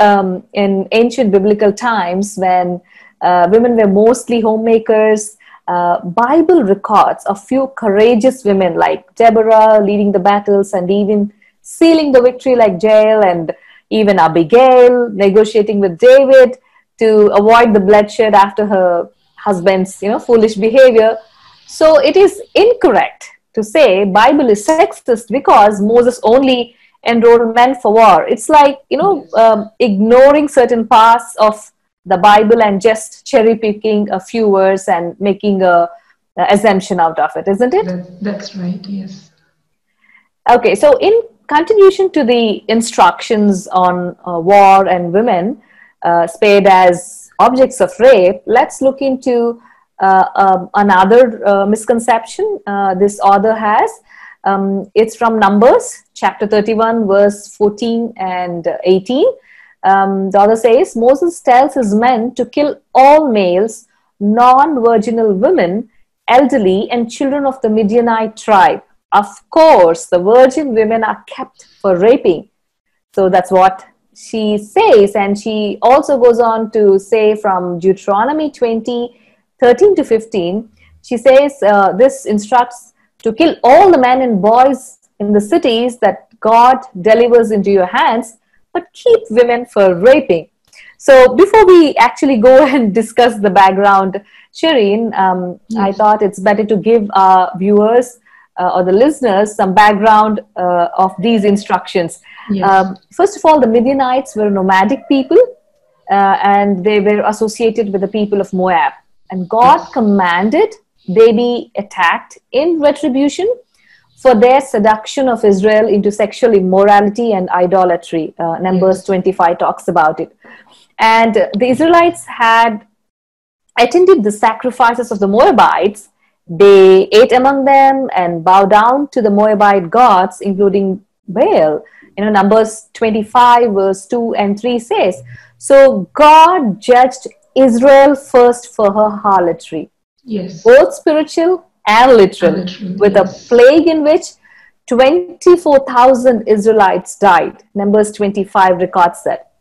in ancient biblical times, when women were mostly homemakers, Bible records a few courageous women like Deborah leading the battles and even sealing the victory, like Jael, and even Abigail negotiating with David to avoid the bloodshed after her husband's foolish behavior. So it is incorrect to say Bible is sexist because Moses only enrolled men for war. It's like ignoring certain parts of the Bible and just cherry picking a few words and making a assumption out of it, isn't it? That's right, yes. Okay, so in continuation to the instructions on war and women spared as objects of rape, let's look into another misconception this author has. It's from Numbers chapter 31 verse 14 and 18. The author says, Moses tells his men to kill all males, non-virginal women, elderly, and children of the Midianite tribe. Of course, the virgin women are kept for raping. So that's what she says. And she also goes on to say from Deuteronomy 20, 13 to 15, she says this instructs to kill all the men and boys in the cities that God delivers into your hands, but keep women for raping. So before we actually go and discuss the background, Shireen, I thought it's better to give our viewers or the listeners some background of these instructions. Yes. First of all, the Midianites were nomadic people and they were associated with the people of Moab. And God commanded they be attacked in retribution for their seduction of Israel into sexual immorality and idolatry. Numbers 25 talks about it. And the Israelites had attended the sacrifices of the Moabites. They ate among them and bowed down to the Moabite gods, including Baal. Numbers 25 verse 2 and 3 says, so God judged Israel first for her harlotry. Yes. Both spiritual and literal, with a plague in which 24,000 Israelites died. Numbers 25 records that.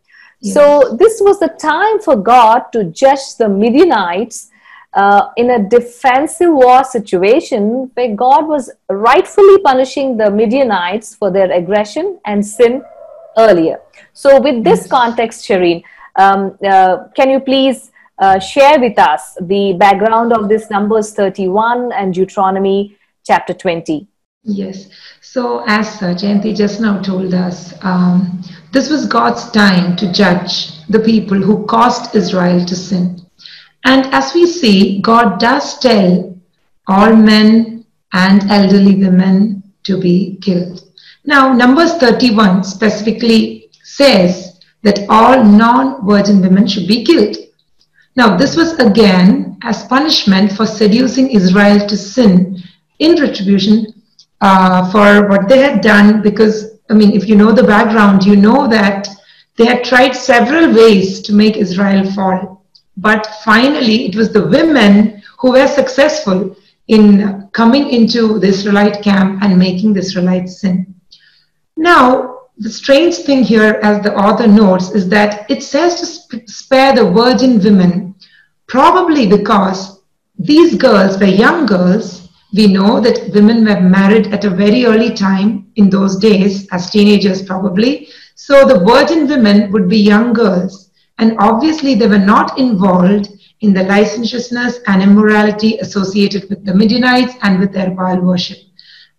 Yes. So this was the time for God to judge the Midianites in a defensive war situation where God was rightfully punishing the Midianites for their aggression and sin earlier. So with this context, Shireen, can you please share with us the background of this Numbers 31 and Deuteronomy chapter 20? Yes. So as Jayanti just now told us, this was God's time to judge the people who caused Israel to sin. And as we see, God does tell all men and elderly women to be killed. Now, Numbers 31 specifically says that all non-virgin women should be killed. Now, this was again as punishment for seducing Israel to sin in retribution for what they had done, because, I mean, if you know the background, you know that they had tried several ways to make Israel fall. But finally, it was the women who were successful in coming into the Israelite camp and making the Israelites sin. Now, the strange thing here, as the author notes, is that it says to spare the virgin women, probably because these girls were young girls. We know that women were married at a very early time in those days, as teenagers probably. So the virgin women would be young girls. And obviously they were not involved in the licentiousness and immorality associated with the Midianites and with their Baal worship.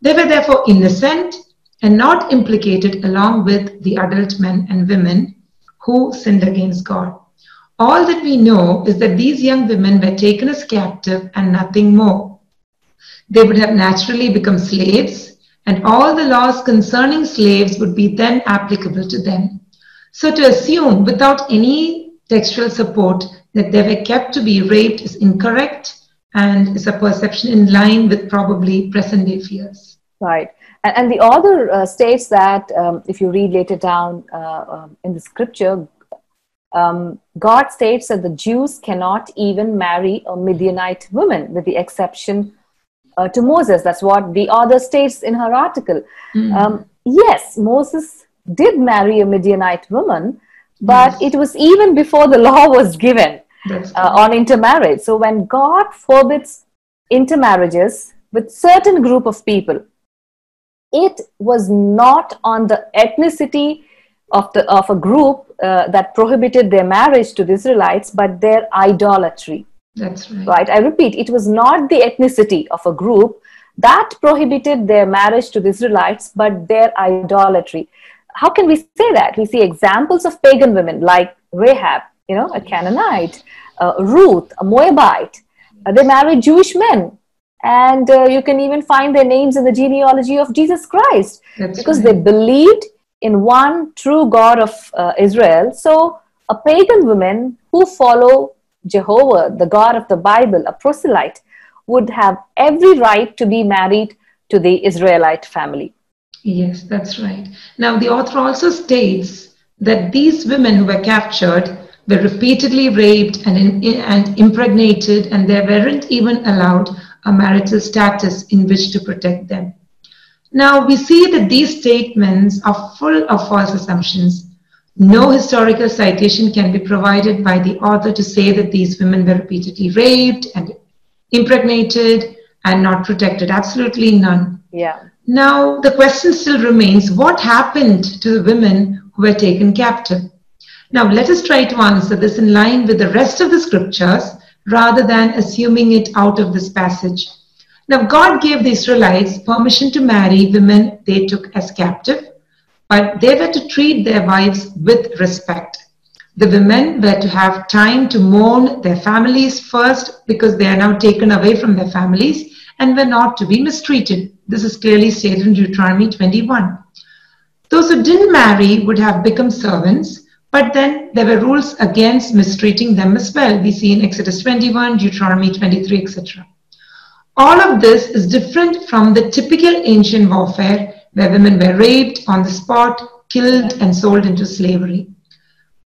They were therefore innocent and not implicated along with the adult men and women who sinned against God. All that we know is that these young women were taken as captive and nothing more. They would have naturally become slaves, and all the laws concerning slaves would be then applicable to them. So to assume without any textual support that they were kept to be raped is incorrect and is a perception in line with probably present-day fears. Right. And the author states that if you read later down in the scripture, God states that the Jews cannot even marry a Midianite woman, with the exception to Moses. That's what the author states in her article. Yes, Moses did marry a Midianite woman, but it was even before the law was given on intermarriage. So when God forbids intermarriages with certain group of people, it was not on the ethnicity of a group that prohibited their marriage to the Israelites, but their idolatry. That's right. Right. I repeat, it was not the ethnicity of a group that prohibited their marriage to the Israelites, but their idolatry. How can we say that? We see examples of pagan women like Rahab, a Canaanite, Ruth, a Moabite. They married Jewish men. And you can even find their names in the genealogy of Jesus Christ. Because they believed in one true God of Israel. So a pagan woman who follow Jehovah, the God of the Bible, a proselyte, would have every right to be married to the Israelite family. Yes, that's right. Now, the author also states that these women who were captured were repeatedly raped and impregnated, and they weren't even allowed a marital status in which to protect them. Now, we see that these statements are full of false assumptions. No historical citation can be provided by the author to say that these women were repeatedly raped and impregnated and not protected. Absolutely none. Yeah. Now, the question still remains, what happened to the women who were taken captive? Now, let us try to answer this in line with the rest of the scriptures rather than assuming it out of this passage. Now, God gave the Israelites permission to marry women they took as captive, but they were to treat their wives with respect. The women were to have time to mourn their families first, because they are now taken away from their families, and were not to be mistreated. This is clearly stated in Deuteronomy 21. Those who didn't marry would have become servants, but then there were rules against mistreating them as well. We see in Exodus 21, Deuteronomy 23, etc. All of this is different from the typical ancient warfare where women were raped on the spot, killed, and sold into slavery.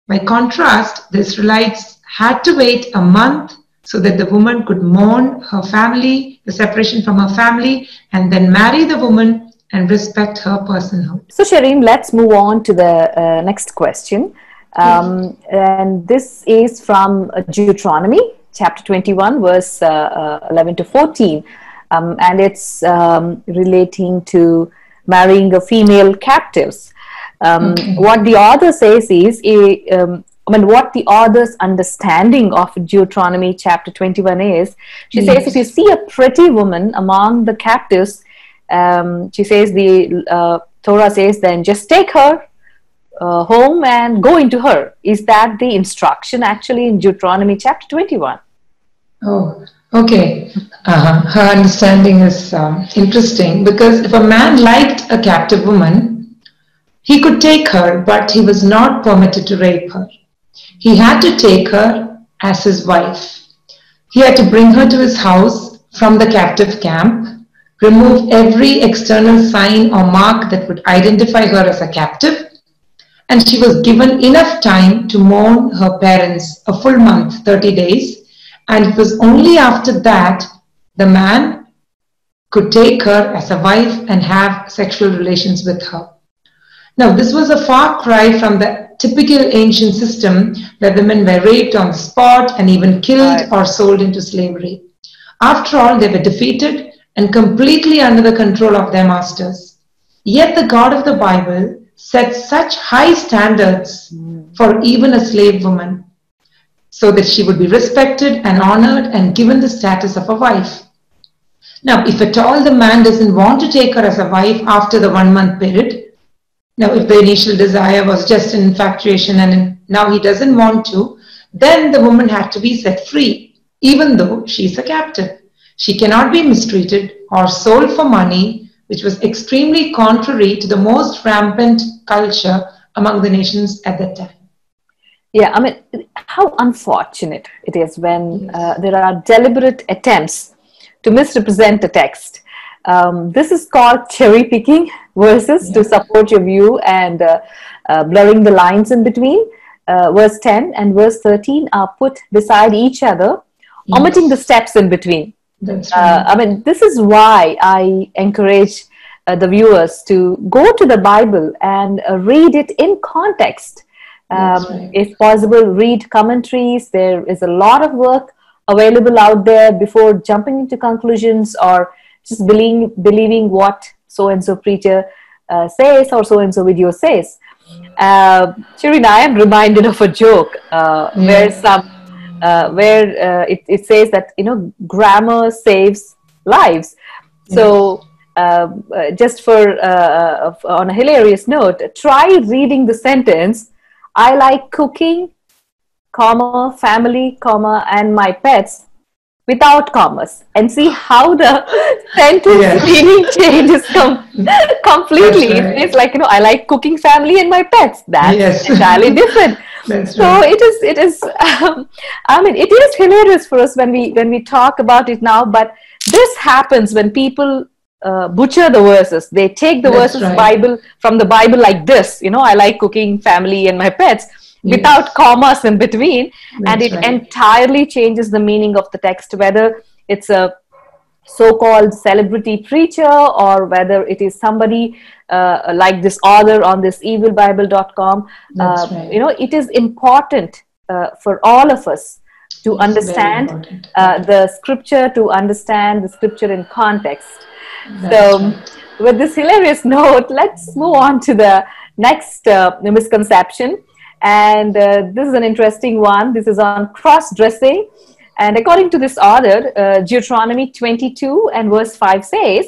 By contrast, the Israelites had to wait a month so that the woman could mourn her family, the separation from her family, and then marry the woman and respect her personhood. So, Shireen, let's move on to the next question. And this is from Deuteronomy, chapter 21, verse 11 to 14. And it's relating to marrying a female captives. What the author says is, what the author's understanding of Deuteronomy chapter 21 is, she says, if you see a pretty woman among the captives, she says, the Torah says, then just take her home and go into her. Is that the instruction actually in Deuteronomy chapter 21? Oh, okay. Her understanding is interesting, because if a man liked a captive woman, He could take her, but he was not permitted to rape her. He had to take her as his wife. He had to bring her to his house from the captive camp, remove every external sign or mark that would identify her as a captive, and she was given enough time to mourn her parents, a full month, 30 days, and it was only after that the man could take her as a wife and have sexual relations with her. Now, this was a far cry from the typical ancient system where women were raped on the spot and even killed or sold into slavery. After all, they were defeated and completely under the control of their masters. Yet the God of the Bible set such high standards for even a slave woman so that she would be respected and honored and given the status of a wife. Now, if at all the man doesn't want to take her as a wife after the 1 month period, now if the initial desire was just an infatuation and now he doesn't want to, then the woman had to be set free, even though she's a captive. She cannot be mistreated or sold for money, which was extremely contrary to the most rampant culture among the nations at that time. Yeah, I mean, how unfortunate it is when there are deliberate attempts to misrepresent the text. This is called cherry picking verses to support your view and blurring the lines in between. Verse 10 and verse 13 are put beside each other, omitting the steps in between. That's right. I mean, this is why I encourage the viewers to go to the Bible and read it in context. If possible, read commentaries. There is a lot of work available out there before jumping into conclusions or just believing what so-and-so preacher says or so-and-so video says. Shireen, I am reminded of a joke where it says that, grammar saves lives. So just on a hilarious note, try reading the sentence, I like cooking, comma, family, comma, and my pets, without commas, and see how the sentence meaning changes completely. Right. It's like, I like cooking, family, and my pets. That's entirely different. So right. it is. I mean, it is hilarious for us when we talk about it now. But this happens when people butcher the verses. They take the verses from the Bible like this. I like cooking, family, and my pets, without commas in between. And it entirely changes the meaning of the text, whether it's a so-called celebrity preacher or whether it is somebody like this author on this evilbible.com. It is important for all of us to understand the scripture, to understand the scripture in context. With this hilarious note, let's move on to the next misconception. And this is an interesting one. This is on cross-dressing. And according to this author, Deuteronomy 22 and verse 5 says,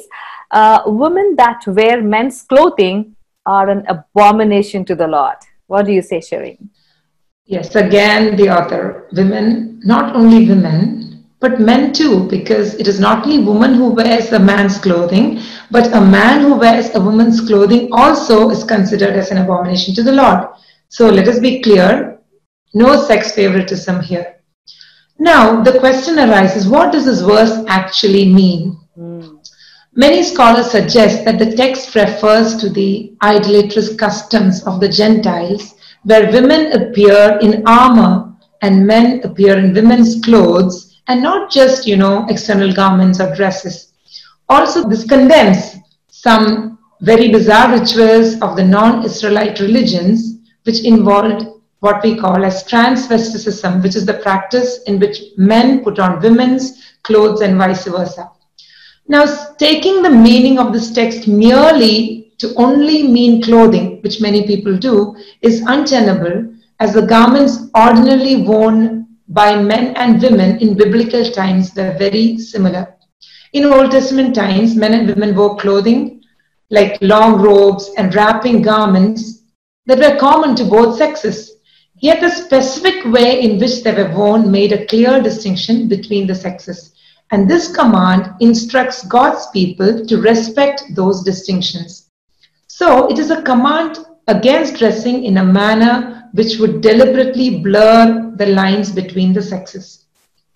women that wear men's clothing are an abomination to the Lord. What do you say, Shireen? Yes, again, the author, women, not only women, but men too, because it is not only woman who wears a man's clothing, but a man who wears a woman's clothing also is considered as an abomination to the Lord. So let us be clear, no sex favoritism here. Now, the question arises, what does this verse actually mean? Many scholars suggest that the text refers to the idolatrous customs of the Gentiles, where women appear in armor and men appear in women's clothes, and not just, external garments or dresses. Also, this condemns some very bizarre rituals of the non-Israelite religions, which involved what we call as transvesticism, which is the practice in which men put on women's clothes and vice versa. Now, taking the meaning of this text merely to only mean clothing, which many people do, is untenable, as the garments ordinarily worn by men and women in biblical times were very similar. In Old Testament times, men and women wore clothing like long robes and wrapping garments that were common to both sexes. Yet the specific way in which they were worn made a clear distinction between the sexes. And this command instructs God's people to respect those distinctions. So it is a command against dressing in a manner which would deliberately blur the lines between the sexes.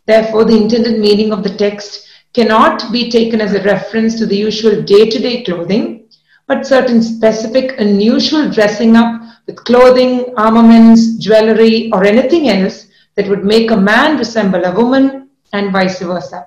Therefore, the intended meaning of the text cannot be taken as a reference to the usual day-to-day clothing, but certain specific unusual dressing up with clothing, armaments, jewelry, or anything else that would make a man resemble a woman and vice versa,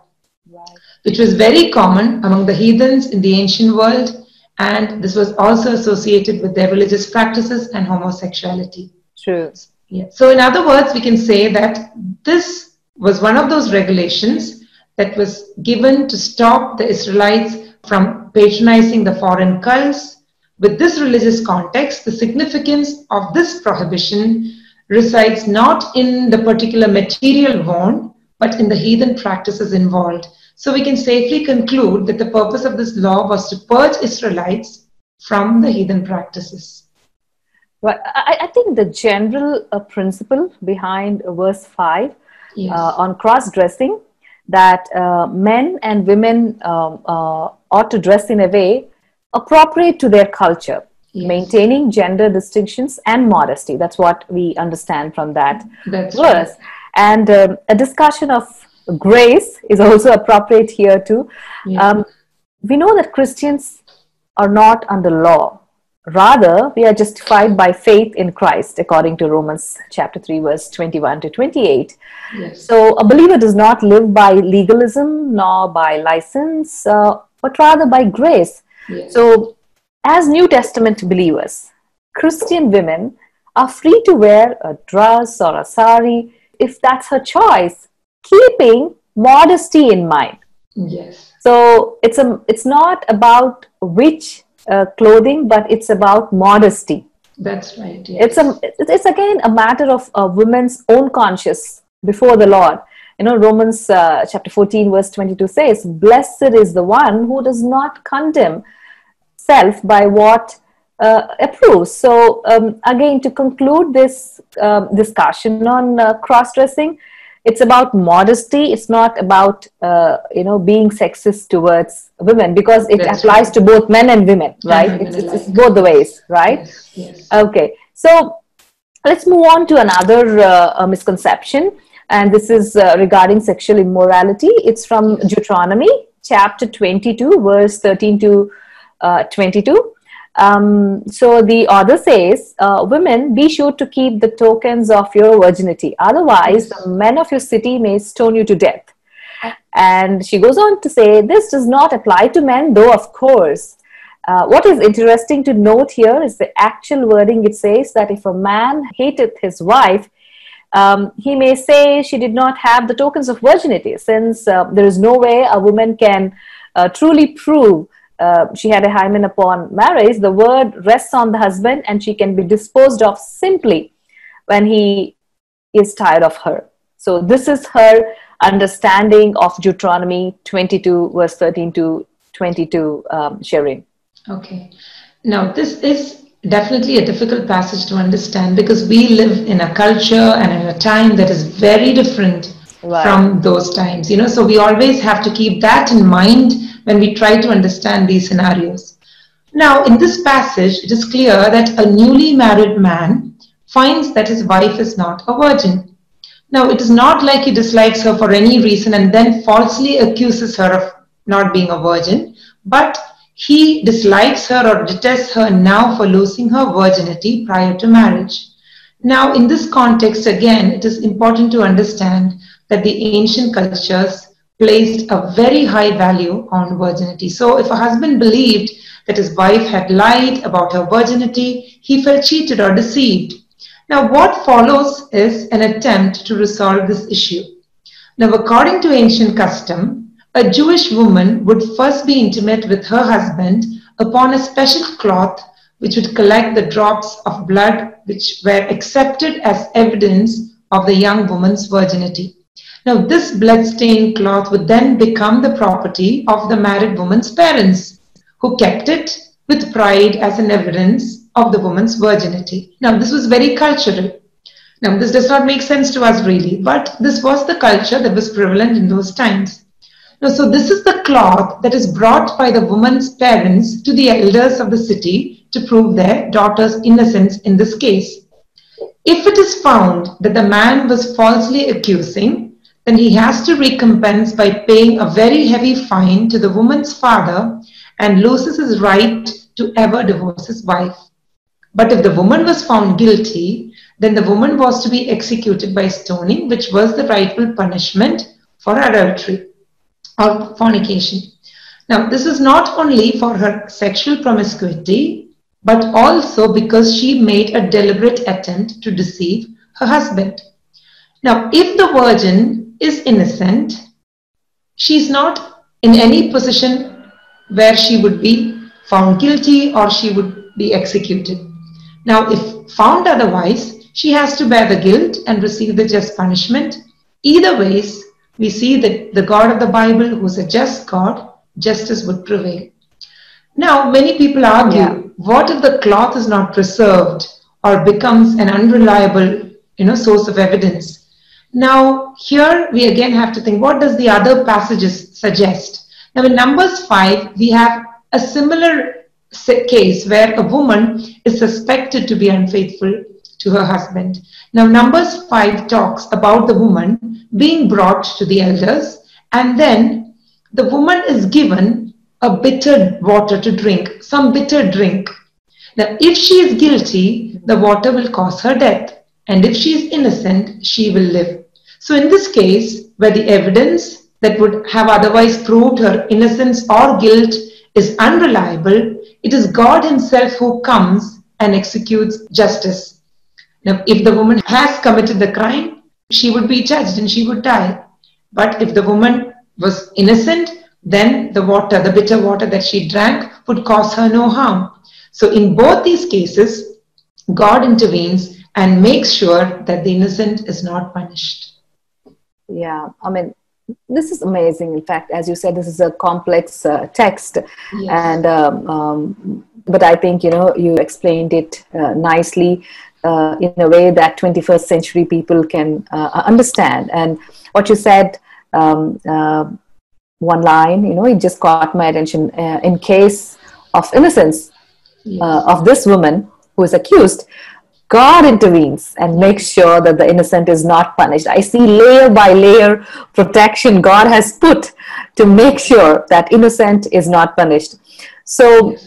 which was very common among the heathens in the ancient world, and this was also associated with their religious practices and homosexuality. True. Yeah. So in other words, we can say that this was one of those regulations that was given to stop the Israelites from patronizing the foreign cults. With this religious context, the significance of this prohibition resides not in the particular material worn, but in the heathen practices involved. So we can safely conclude that the purpose of this law was to purge Israelites from the heathen practices. Right. I think the general principle behind verse 5 on cross-dressing, that men and women ought to dress in a way appropriate to their culture, maintaining gender distinctions and modesty. That's what we understand from that verse. Right. And a discussion of grace is also appropriate here too. We know that Christians are not under law. Rather, we are justified by faith in Christ, according to Romans chapter 3, verse 21 to 28. Yes. So a believer does not live by legalism nor by license, but rather by grace. Yes. So as New Testament believers, Christian women are free to wear a dress or a sari if that's her choice, keeping modesty in mind. Yes. So it's not about which clothing, but it's about modesty. That's right. Yes. It's again a matter of a woman's own conscience before the Lord. You know, Romans chapter 14 verse 22 says, "Blessed is the one who does not condemn self by what approves." So again, to conclude this discussion on cross-dressing, it's about modesty. It's not about being sexist towards women, because it applies to both men and women, right? It's both the ways, right? Yes, yes. Okay, so let's move on to another misconception, and this is regarding sexual immorality. It's from Deuteronomy chapter 22, verse 13 to 22. So the author says, women, be sure to keep the tokens of your virginity. Otherwise, the men of your city may stone you to death. And she goes on to say, this does not apply to men, though, of course. What is interesting to note here is the actual wording. It says that if a man hateth his wife, he may say she did not have the tokens of virginity, since there is no way a woman can truly prove she had a hymen upon marriage. The word rests on the husband, and she can be disposed of simply when he is tired of her. So this is her understanding of Deuteronomy 22 verse 13 to 22, Shireen. Okay. Now this is definitely a difficult passage to understand, because we live in a culture and in a time that is very different from those times. So we always have to keep that in mind when we try to understand these scenarios. Now, in this passage, it is clear that a newly married man finds that his wife is not a virgin. Now, it is not like he dislikes her for any reason and then falsely accuses her of not being a virgin, but he dislikes her or detests her now for losing her virginity prior to marriage. Now, in this context, again, it is important to understand that the ancient cultures placed a very high value on virginity. So if a husband believed that his wife had lied about her virginity, he felt cheated or deceived. Now what follows is an attempt to resolve this issue. Now according to ancient custom, a Jewish woman would first be intimate with her husband upon a special cloth which would collect the drops of blood which were accepted as evidence of the young woman's virginity. Now, this blood-stained cloth would then become the property of the married woman's parents, who kept it with pride as an evidence of the woman's virginity. Now, this was very cultural. Now, this does not make sense to us really, but this was the culture that was prevalent in those times. Now, so this is the cloth that is brought by the woman's parents to the elders of the city to prove their daughter's innocence in this case. If it is found that the man was falsely accusing, then he has to recompense by paying a very heavy fine to the woman's father and loses his right to ever divorce his wife. But if the woman was found guilty, then the woman was to be executed by stoning, which was the rightful punishment for adultery or fornication. Now, this is not only for her sexual promiscuity, but also because she made a deliberate attempt to deceive her husband. Now, if the virgin is innocent, she's not in any position where she would be found guilty or she would be executed. Now, if found otherwise, she has to bear the guilt and receive the just punishment. Either ways, we see that the God of the Bible, who is a just God, justice would prevail. Now, many people argue, what if the cloth is not preserved or becomes an unreliable, source of evidence? Now, here we again have to think, what does the other passages suggest? Now, in Numbers 5, we have a similar case where a woman is suspected to be unfaithful to her husband. Now, Numbers 5 talks about the woman being brought to the elders, and then the woman is given a bitter water to drink, some bitter drink. Now, if she is guilty, the water will cause her death, and if she is innocent, she will live. So in this case, where the evidence that would have otherwise proved her innocence or guilt is unreliable, it is God himself who comes and executes justice. Now, if the woman has committed the crime, she would be judged and she would die. But if the woman was innocent, then the water, the bitter water that she drank, would cause her no harm. So in both these cases, God intervenes and makes sure that the innocent is not punished. Yeah, I mean, this is amazing. In fact, as you said, this is a complex text. Yes. And but I think, you explained it nicely in a way that 21st century people can understand. And what you said, one line, it just caught my attention. In case of innocence of this woman who is accused, God intervenes and makes sure that the innocent is not punished. I see layer by layer protection God has put to make sure that innocent is not punished. So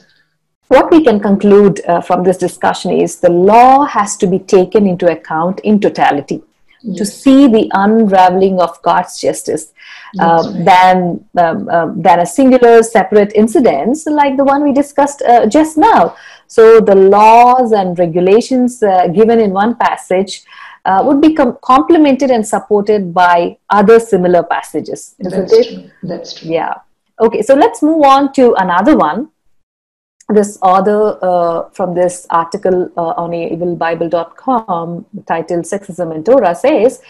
what we can conclude from this discussion is the law has to be taken into account in totality to see the unraveling of God's justice than a singular separate incidents like the one we discussed just now. So the laws and regulations given in one passage would be complemented and supported by other similar passages. Isn't it? True. That's true. Yeah. Okay, so let's move on to another one. This author from this article on evilbible.com titled Sexism in Torah says,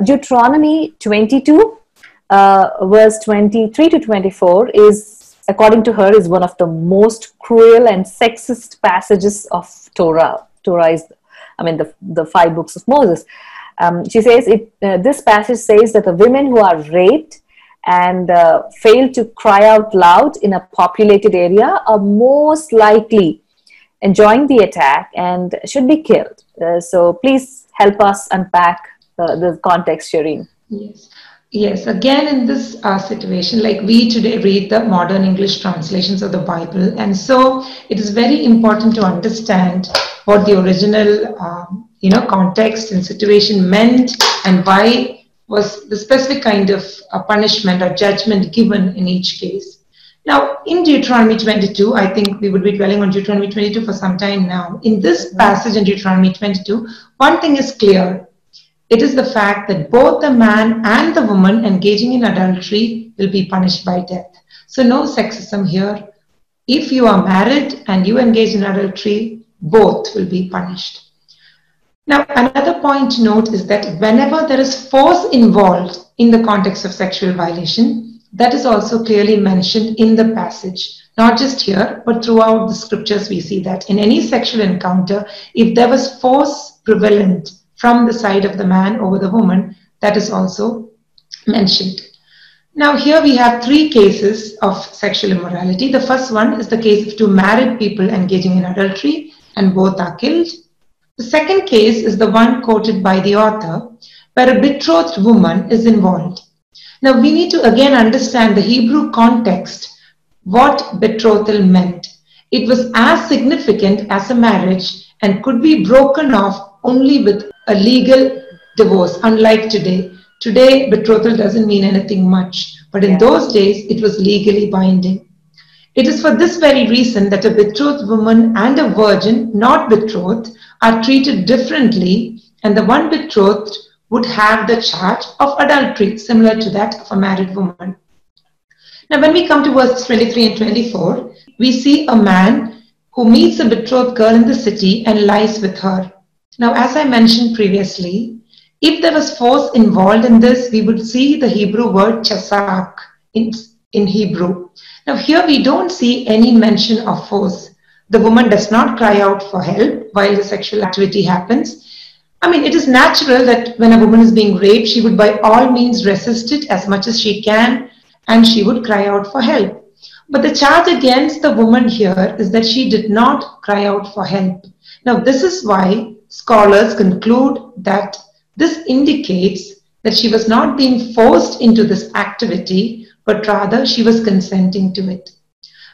Deuteronomy 22 verse 23 to 24 is, according to her, is one of the most cruel and sexist passages of Torah. Torah is, the 5 books of Moses. She says, this passage says that the women who are raped and fail to cry out loud in a populated area are most likely enjoying the attack and should be killed. So please help us unpack the context, Shireen. Yes, again in this situation, like we today read the modern English translations of the Bible, and so it is very important to understand what the original context and situation meant and why was the specific kind of punishment or judgment given in each case. Now, in Deuteronomy 22, I think we would be dwelling on Deuteronomy 22 for some time now. In this passage in Deuteronomy 22, one thing is clear. It is the fact that both the man and the woman engaging in adultery will be punished by death. So no sexism here. If you are married and you engage in adultery, both will be punished. Now, another point to note is that whenever there is force involved in the context of sexual violation, that is also clearly mentioned in the passage. Not just here, but throughout the scriptures we see that in any sexual encounter, if there was force prevalent from the side of the man over the woman, that is also mentioned. Now here we have three cases of sexual immorality. The first one is the case of two married people engaging in adultery and both are killed. The second case is the one quoted by the author where a betrothed woman is involved. Now we need to again understand the Hebrew context, what betrothal meant. It was as significant as a marriage and could be broken off only with a legal divorce, unlike today. Today, betrothal doesn't mean anything much, but in those days, it was legally binding. It is for this very reason that a betrothed woman and a virgin, not betrothed, are treated differently, and the one betrothed would have the charge of adultery, similar to that of a married woman. Now, when we come to verses 23 and 24, we see a man who meets a betrothed girl in the city and lies with her. Now, as I mentioned previously, if there was force involved in this, we would see the Hebrew word chasak in Hebrew. Now here we don't see any mention of force. The woman does not cry out for help while the sexual activity happens. I mean, it is natural that when a woman is being raped, she would by all means resist it as much as she can, and she would cry out for help. But the charge against the woman here is that she did not cry out for help. Now this is why scholars conclude that this indicates that she was not being forced into this activity, but rather she was consenting to it.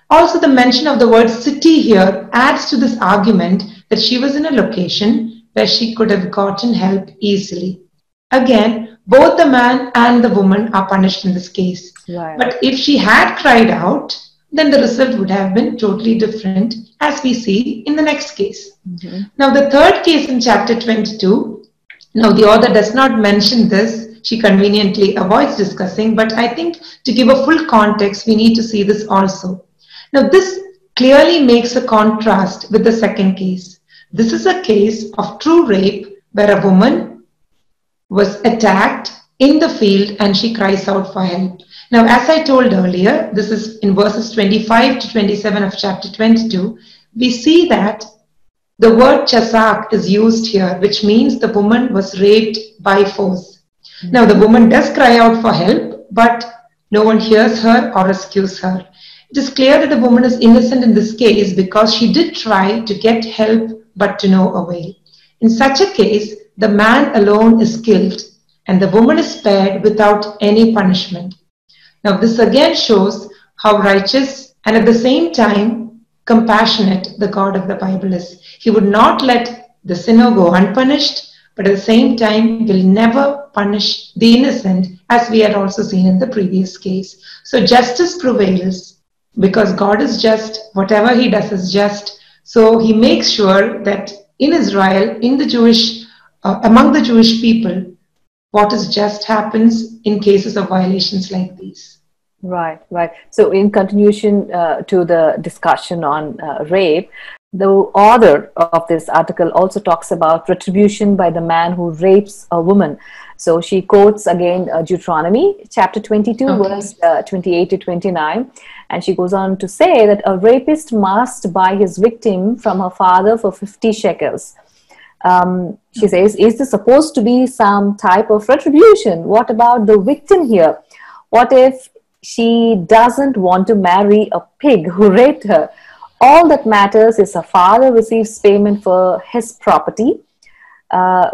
Also, the mention of the word city here adds to this argument that she was in a location where she could have gotten help easily. Again, both the man and the woman are punished in this case. Right. But if she had cried out, then the result would have been totally different, as we see in the next case. Now, the third case in chapter 22, now, the author does not mention this. She conveniently avoids discussing, but I think to give a full context, we need to see this also. Now, this clearly makes a contrast with the second case. This is a case of true rape where a woman was attacked in the field and she cries out for help. Now, as I told earlier, this is in verses 25 to 27 of chapter 22, we see that the word chasak is used here, which means the woman was raped by force. Now, the woman does cry out for help, but no one hears her or rescues her. It is clear that the woman is innocent in this case because she did try to get help, but to no avail. In such a case, the man alone is killed and the woman is spared without any punishment. Now, this again shows how righteous and at the same time compassionate the God of the Bible is. He would not let the sinner go unpunished, but at the same time will never punish the innocent, as we had also seen in the previous case. So justice prevails because God is just. Whatever he does is just. So he makes sure that in Israel, in the Jewish, among the Jewish people, what is just happens in cases of violations like these. Right, right. So in continuation to the discussion on rape, the author of this article also talks about retribution by the man who rapes a woman. So she quotes again Deuteronomy chapter 22, verse 28 to 29. And she goes on to say that a rapist must buy his victim from her father for 50 shekels. She says, is this supposed to be some type of retribution? What about the victim here? What if she doesn't want to marry a pig who raped her? All that matters is her father receives payment for his property.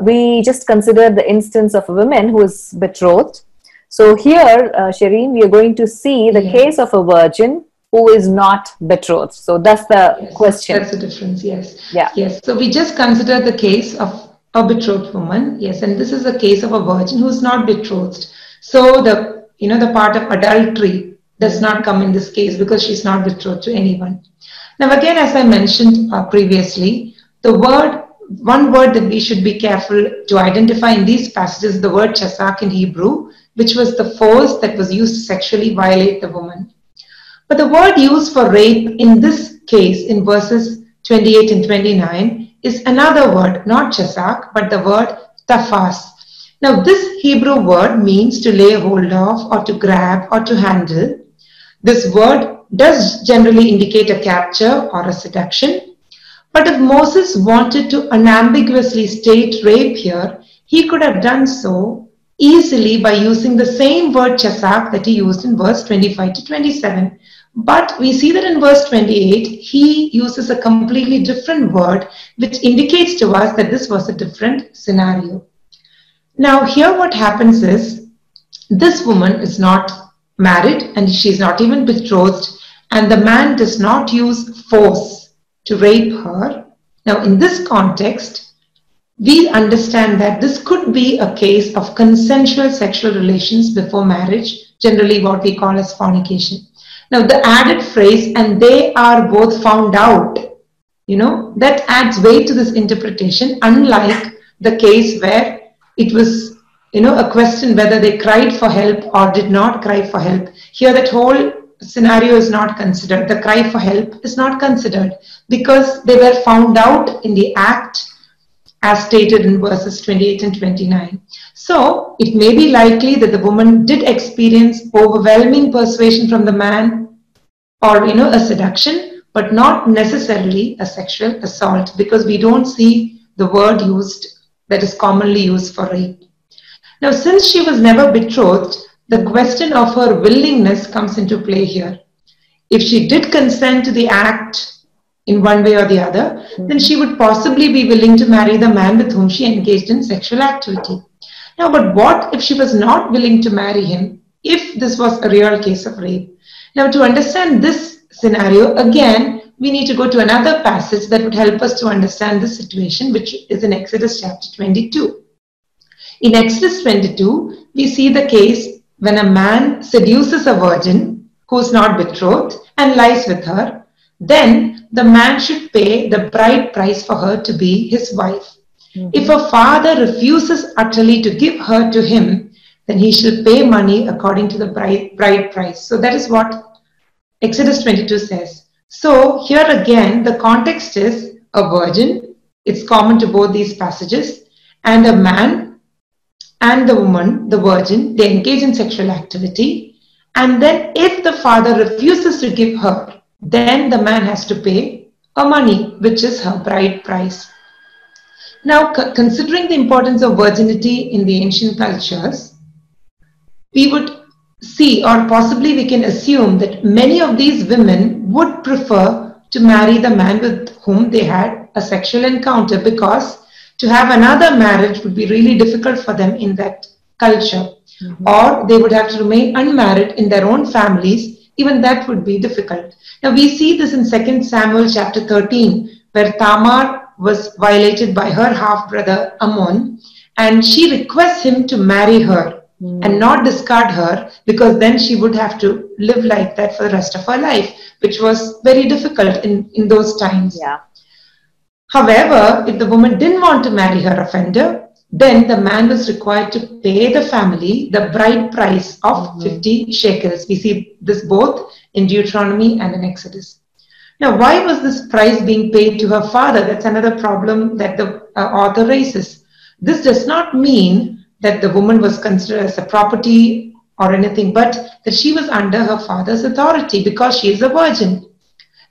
We just considered the instance of a woman who is betrothed. So here, Shireen, we are going to see the case of a virgin who is not betrothed. So that's the question. That's the difference, yes. Yeah. Yes. So we just considered the case of a betrothed woman. Yes. And this is a case of a virgin who is not betrothed. So the part of adultery does not come in this case because she's not betrothed to anyone. Now, again, as I mentioned previously, one word that we should be careful to identify in these passages is the word chasak in Hebrew, which was the force that was used to sexually violate the woman. But the word used for rape in this case, in verses 28 and 29, is another word, not chasak, but the word tafas. Now, this Hebrew word means to lay hold of or to grab or to handle. This word does generally indicate a capture or a seduction. But if Moses wanted to unambiguously state rape here, he could have done so easily by using the same word chasak that he used in verse 25 to 27. But we see that in verse 28, he uses a completely different word, which indicates to us that this was a different scenario. Now, here what happens is, this woman is not married and she's not even betrothed, and the man does not use force to rape her. Now, in this context, we understand that this could be a case of consensual sexual relations before marriage, generally what we call as fornication. Now, the added phrase, and they are both found out, that adds weight to this interpretation, unlike the case where it was, a question whether they cried for help or did not cry for help. Here, that whole scenario is not considered. The cry for help is not considered because they were found out in the act as stated in verses 28 and 29. So it may be likely that the woman did experience overwhelming persuasion from the man or, a seduction, but not necessarily a sexual assault, because we don't see the word used that is commonly used for rape. Now, since she was never betrothed, the question of her willingness comes into play here. If she did consent to the act in one way or the other, then she would possibly be willing to marry the man with whom she engaged in sexual activity. Now, but what if she was not willing to marry him, if this was a real case of rape? Now, to understand this scenario, again, we need to go to another passage that would help us to understand this situation, which is in Exodus chapter 22. In Exodus 22, we see the case when a man seduces a virgin who is not betrothed and lies with her. Then the man should pay the bride price for her to be his wife. If a father refuses utterly to give her to him, then he shall pay money according to the bride price. So that is what Exodus 22 says. So here again, the context is a virgin. It's common to both these passages. And a man and the woman, the virgin, they engage in sexual activity. And then if the father refuses to give her, then the man has to pay her money, which is her bride price. Now, considering the importance of virginity in the ancient cultures, we would see, or possibly we can assume, that many of these women would prefer to marry the man with whom they had a sexual encounter, because to have another marriage would be really difficult for them in that culture. Or they would have to remain unmarried in their own families. Even that would be difficult. Now, we see this in 2 Samuel chapter 13, where Tamar was violated by her half-brother Ammon, and she requests him to marry her and not discard her, because then she would have to live like that for the rest of her life, which was very difficult in those times. Yeah. However, if the woman didn't want to marry her offender, then the man was required to pay the family the bride price of 50 shekels. We see this both in Deuteronomy and in Exodus. Now, why was this price being paid to her father? That's another problem that the author raises. This does not mean that the woman was considered as a property or anything, but that she was under her father's authority because she is a virgin.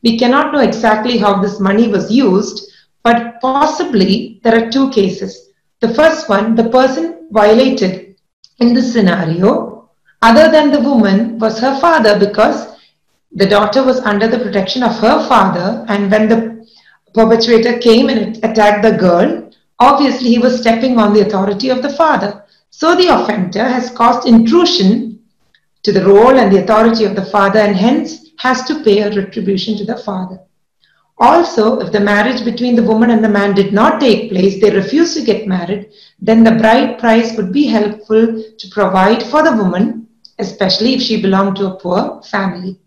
We cannot know exactly how this money was used, but possibly there are two cases. The first one, the person violated in this scenario, other than the woman, was her father, because the daughter was under the protection of her father, and when the perpetrator came and attacked the girl, obviously he was stepping on the authority of the father. So the offender has caused intrusion to the role and the authority of the father, and hence has to pay a retribution to the father. Also, if the marriage between the woman and the man did not take place, they refused to get married, then the bride price would be helpful to provide for the woman, especially if she belonged to a poor family.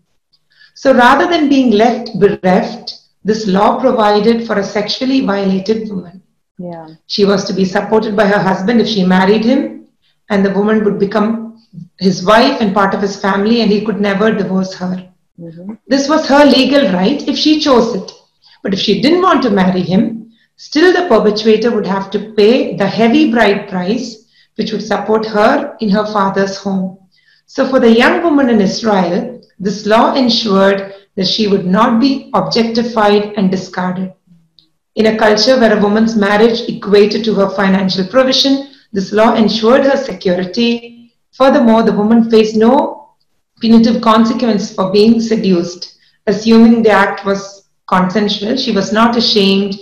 So rather than being left bereft, this law provided for a sexually violated woman. Yeah. She was to be supported by her husband if she married him, and the woman would become his wife and part of his family, and he could never divorce her. This was her legal right if she chose it. But if she didn't want to marry him, still the perpetrator would have to pay the heavy bride price, which would support her in her father's home. So for the young woman in Israel, this law ensured that she would not be objectified and discarded. In a culture where a woman's marriage equated to her financial provision, This law ensured her security. Furthermore, the woman faced no punitive consequence for being seduced. Assuming the act was consensual, she was not ashamed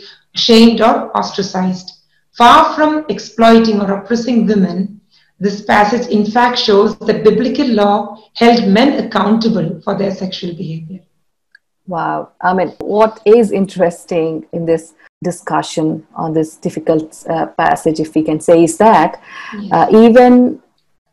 or ostracized. Far from exploiting or oppressing women, this passage in fact shows that biblical law held men accountable for their sexual behavior. Wow. I mean, what is interesting in this discussion on this difficult passage, if we can say, is that even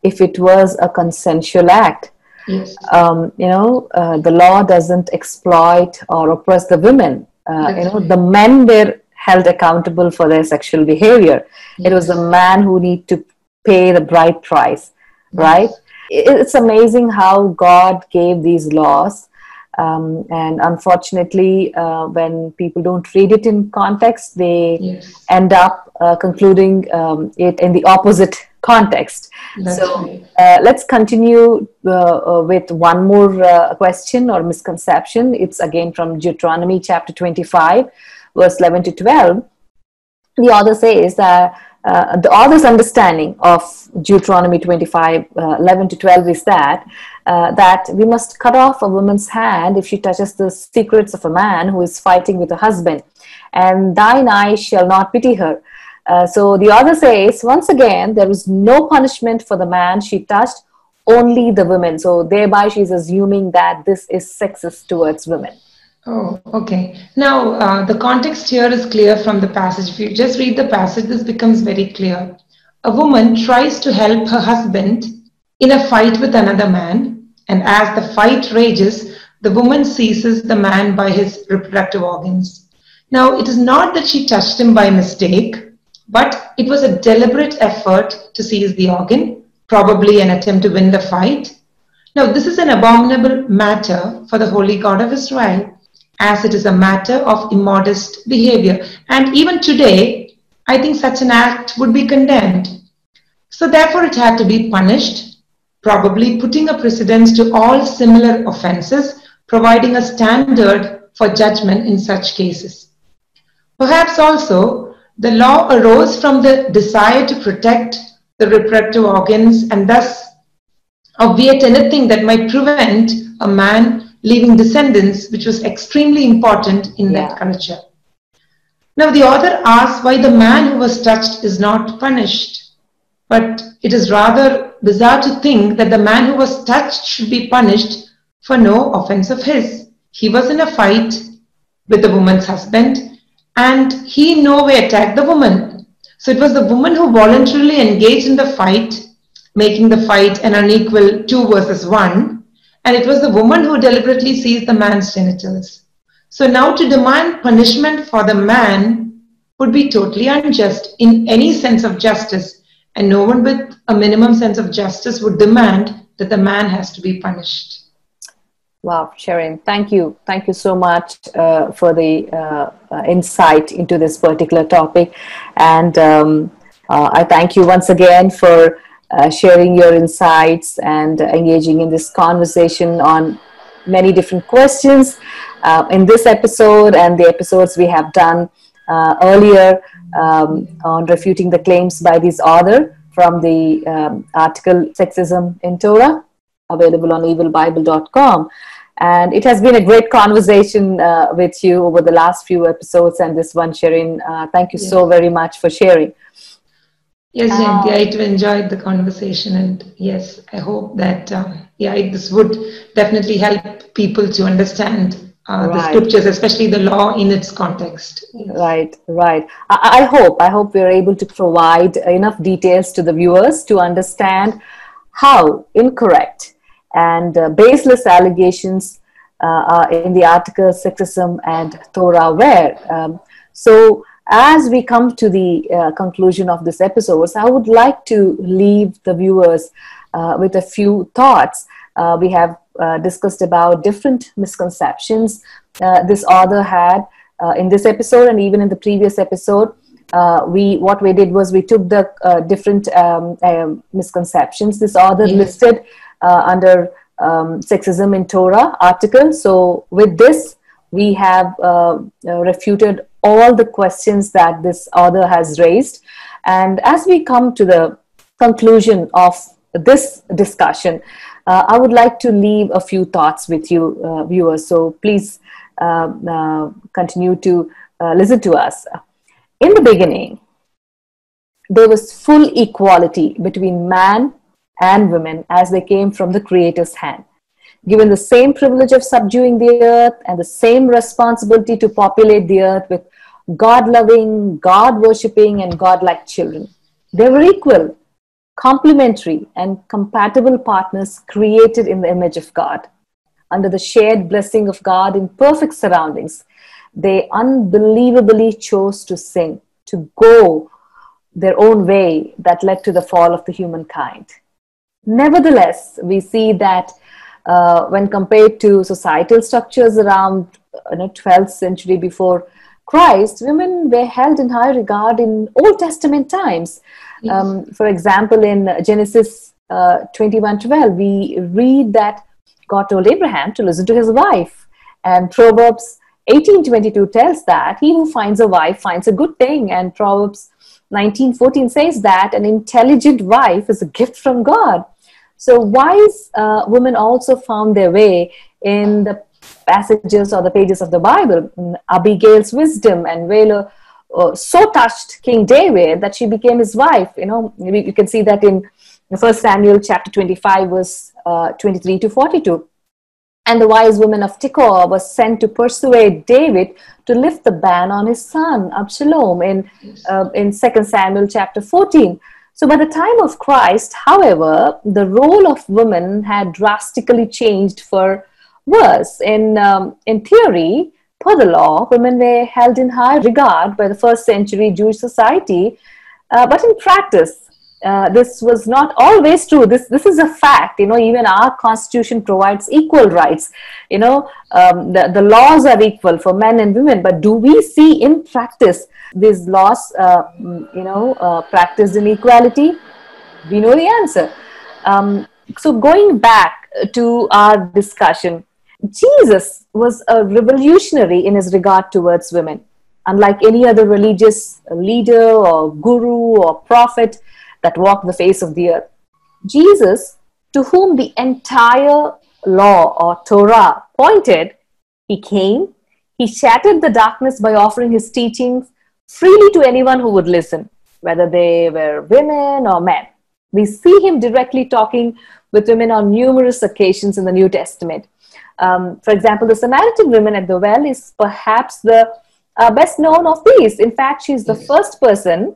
if it was a consensual act, yes. The law doesn't exploit or oppress the women. The men were held accountable for their sexual behavior. Yes. It was the man who need to pay the bride price, right? It's amazing how God gave these laws. And unfortunately, when people don't read it in context, they end up concluding it in the opposite context. Let's continue with one more question or misconception. It's again from Deuteronomy chapter 25, verse 11 to 12. The author says that the author's understanding of Deuteronomy 25, 11 to 12 is that we must cut off a woman's hand if she touches the secrets of a man who is fighting with a husband, and thine eye shall not pity her. So the author says, once again, there is no punishment for the man she touched, only the women. So thereby she's assuming that this is sexist towards women. Oh, okay. Now, the context here is clear from the passage. If you just read the passage, this becomes very clear. A woman tries to help her husband in a fight with another man, and as the fight rages, the woman seizes the man by his reproductive organs. Now, it is not that she touched him by mistake, but it was a deliberate effort to seize the organ, probably an attempt to win the fight. Now, this is an abominable matter for the holy God of Israel, as it is a matter of immodest behavior. And even today, I think such an act would be condemned. So therefore, it had to be punished, probably putting a precedence to all similar offenses, providing a standard for judgment in such cases. Perhaps also, the law arose from the desire to protect the reproductive organs and thus obviate anything that might prevent a man leaving descendants, which was extremely important in that culture. Now, the author asks why the man who was touched is not punished. But it is rather bizarre to think that the man who was touched should be punished for no offense of his. He was in a fight with the woman's husband, and he in no way attacked the woman. So it was the woman who voluntarily engaged in the fight, making the fight an unequal 2 versus 1. And it was the woman who deliberately seized the man's genitals. So now to demand punishment for the man would be totally unjust in any sense of justice. And no one with a minimum sense of justice would demand that the man has to be punished. Wow, Sharon, thank you. Thank you so much for the insight into this particular topic. And I thank you once again for sharing your insights and engaging in this conversation on many different questions in this episode and the episodes we have done earlier on refuting the claims by this author from the article Sexism in Torah, available on evilbible.com. And it has been a great conversation with you over the last few episodes and this one, Sharon. Thank you so very much for sharing. Yes, Jayanti, I too enjoyed the conversation, and yes, I hope that this would definitely help people to understand the scriptures, especially the law in its context. Right. I hope we're able to provide enough details to the viewers to understand how incorrect and baseless allegations in the article Sexism and Torah were. So as we come to the conclusion of this episode, I would like to leave the viewers with a few thoughts. We have discussed about different misconceptions this author had in this episode and even in the previous episode. What we did was we took the different misconceptions this author listed under Sexism in Torah article. So with this, we have refuted all the questions that this author has raised. And as we come to the conclusion of this discussion, I would like to leave a few thoughts with you, viewers. So please continue to listen to us. In the beginning, there was full equality between man and women as they came from the Creator's hand, given the same privilege of subduing the earth and the same responsibility to populate the earth with God-loving, God-worshipping, and God-like children. They were equal, complementary, and compatible partners created in the image of God. Under the shared blessing of God in perfect surroundings, they unbelievably chose to sin, to go their own way that led to the fall of the humankind. Nevertheless, we see that when compared to societal structures around 12th century before Christ, women were held in high regard in Old Testament times. Yes. For example, in Genesis 21:12, we read that God told Abraham to listen to his wife. And Proverbs 18:22 tells that he who finds a wife finds a good thing. And Proverbs 19:14 says that an intelligent wife is a gift from God. So wise women also found their way in the passages or the pages of the Bible. Abigail's wisdom and valor so touched King David that she became his wife. You can see that in 1 Samuel chapter 25, verse 23 to 42. And the wise woman of Tekoa was sent to persuade David to lift the ban on his son Absalom in 2 Samuel chapter 14. So by the time of Christ, however, the role of women had drastically changed for worse. In theory, per the law, women were held in high regard by the first century Jewish society, but in practice, this was not always true. This is a fact. Even our constitution provides equal rights. The laws are equal for men and women, but do we see in practice these laws practiced in equality? We know the answer. So going back to our discussion, Jesus was a revolutionary in his regard towards women. Unlike any other religious leader or guru or prophet that walked the face of the earth, Jesus, to whom the entire law or Torah pointed, he came, he shattered the darkness by offering his teachings freely to anyone who would listen, whether they were women or men. We see him directly talking with women on numerous occasions in the New Testament. For example, the Samaritan woman at the well is perhaps the best known of these. In fact, she's the first person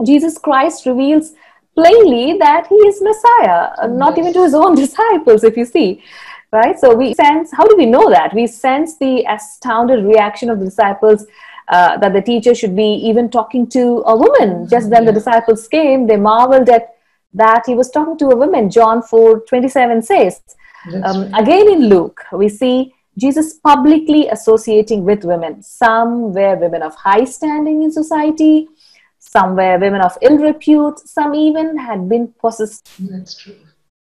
Jesus Christ reveals plainly that he is Messiah, not even to his own disciples, if you see, right? So we sense, how do we know that? We sense the astounded reaction of the disciples that the teacher should be even talking to a woman. Just then the disciples came, they marveled at that he was talking to a woman. John 4:27 says. Again in Luke, we see Jesus publicly associating with women. Some were women of high standing in society, some were women of ill repute, some even had been possessed. That's true.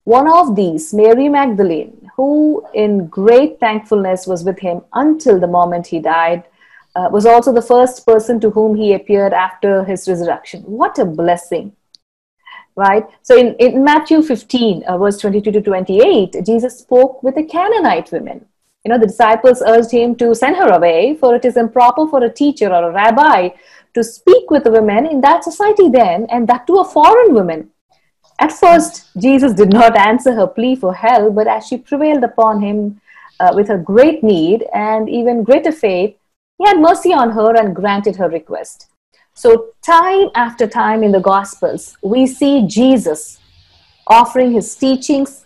One of these, Mary Magdalene, who in great thankfulness was with him until the moment he died, was also the first person to whom he appeared after his resurrection. What a blessing, right? So in Matthew 15, verse 22 to 28, Jesus spoke with the Canaanite women. The disciples urged him to send her away, for it is improper for a teacher or a rabbi to speak with the women in that society then, and that to a foreign woman. At first, Jesus did not answer her plea for help, but as she prevailed upon him with her great need and even greater faith, he had mercy on her and granted her request. So time after time in the Gospels, we see Jesus offering his teachings,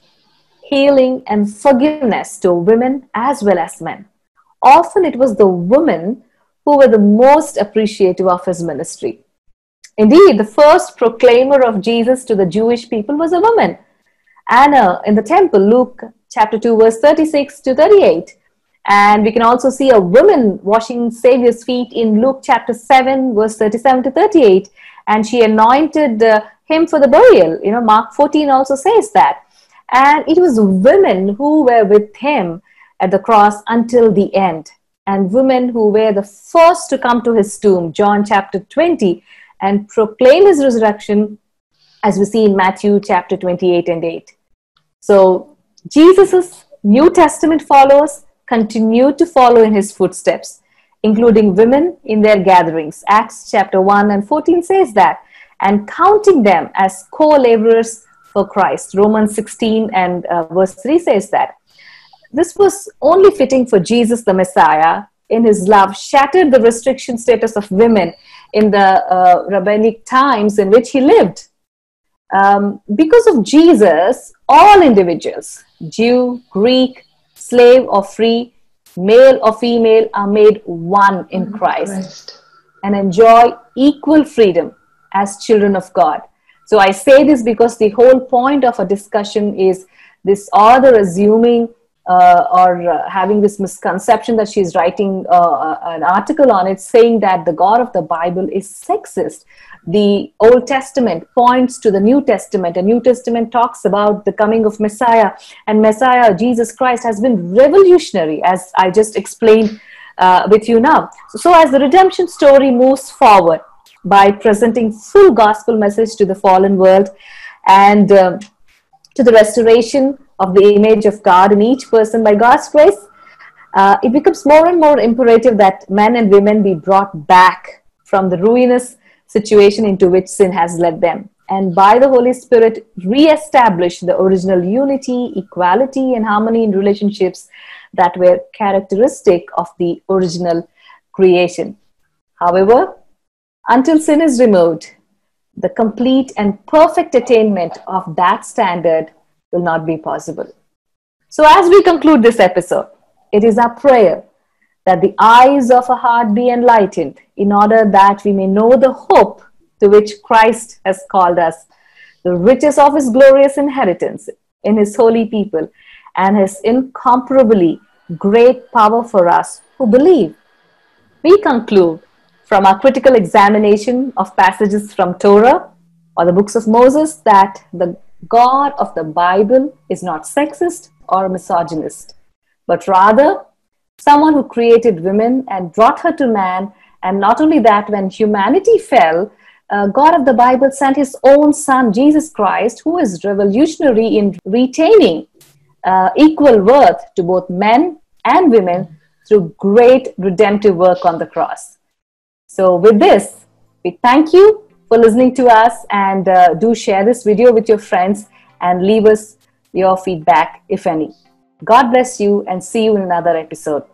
healing, and forgiveness to women as well as men. Often it was the women who were the most appreciative of his ministry. Indeed, the first proclaimer of Jesus to the Jewish people was a woman, Anna, in the temple, Luke chapter 2, verse 36 to 38. And we can also see a woman washing Savior's feet in Luke chapter 7, verse 37 to 38. And she anointed him for the burial. Mark 14 also says that. And it was women who were with him at the cross until the end. And women who were the first to come to his tomb, John chapter 20. and proclaim his resurrection, as we see in Matthew chapter 28 and 8. So Jesus' New Testament followers continue to follow in his footsteps, including women in their gatherings. Acts chapter 1 and 14 says that, and counting them as co-laborers for Christ. Romans 16 and verse 3 says that. This was only fitting for Jesus the Messiah. In his love, shattered the restriction status of women in the rabbinic times in which he lived. Because of Jesus, all individuals, Jew, Greek, slave or free, male or female, are made one in Christ and enjoy equal freedom as children of God. So I say this because the whole point of a discussion is this author assuming or having this misconception that she's writing an article on it, saying that the God of the Bible is sexist. The Old Testament points to the New Testament, and New Testament talks about the coming of Messiah, and Messiah, Jesus Christ, has been revolutionary, as I just explained with you now. So as the redemption story moves forward by presenting full gospel message to the fallen world and to the restoration of the image of God in each person by God's grace, it becomes more and more imperative that men and women be brought back from the ruinous situation into which sin has led them, and by the Holy Spirit re-establish the original unity, equality, and harmony in relationships that were characteristic of the original creation. However, until sin is removed, the complete and perfect attainment of that standard will not be possible. So as we conclude this episode, it is our prayer that the eyes of our heart be enlightened in order that we may know the hope to which Christ has called us, the riches of his glorious inheritance in his holy people, and his incomparably great power for us who believe. We conclude from our critical examination of passages from Torah or the books of Moses that the God of the Bible is not sexist or misogynist, but rather someone who created women and brought her to man. And not only that, when humanity fell, God of the Bible sent his own son, Jesus Christ, who is revolutionary in retaining equal worth to both men and women through great redemptive work on the cross. So with this, we thank you for listening to us, and do share this video with your friends and leave us your feedback, if any. God bless you, and see you in another episode.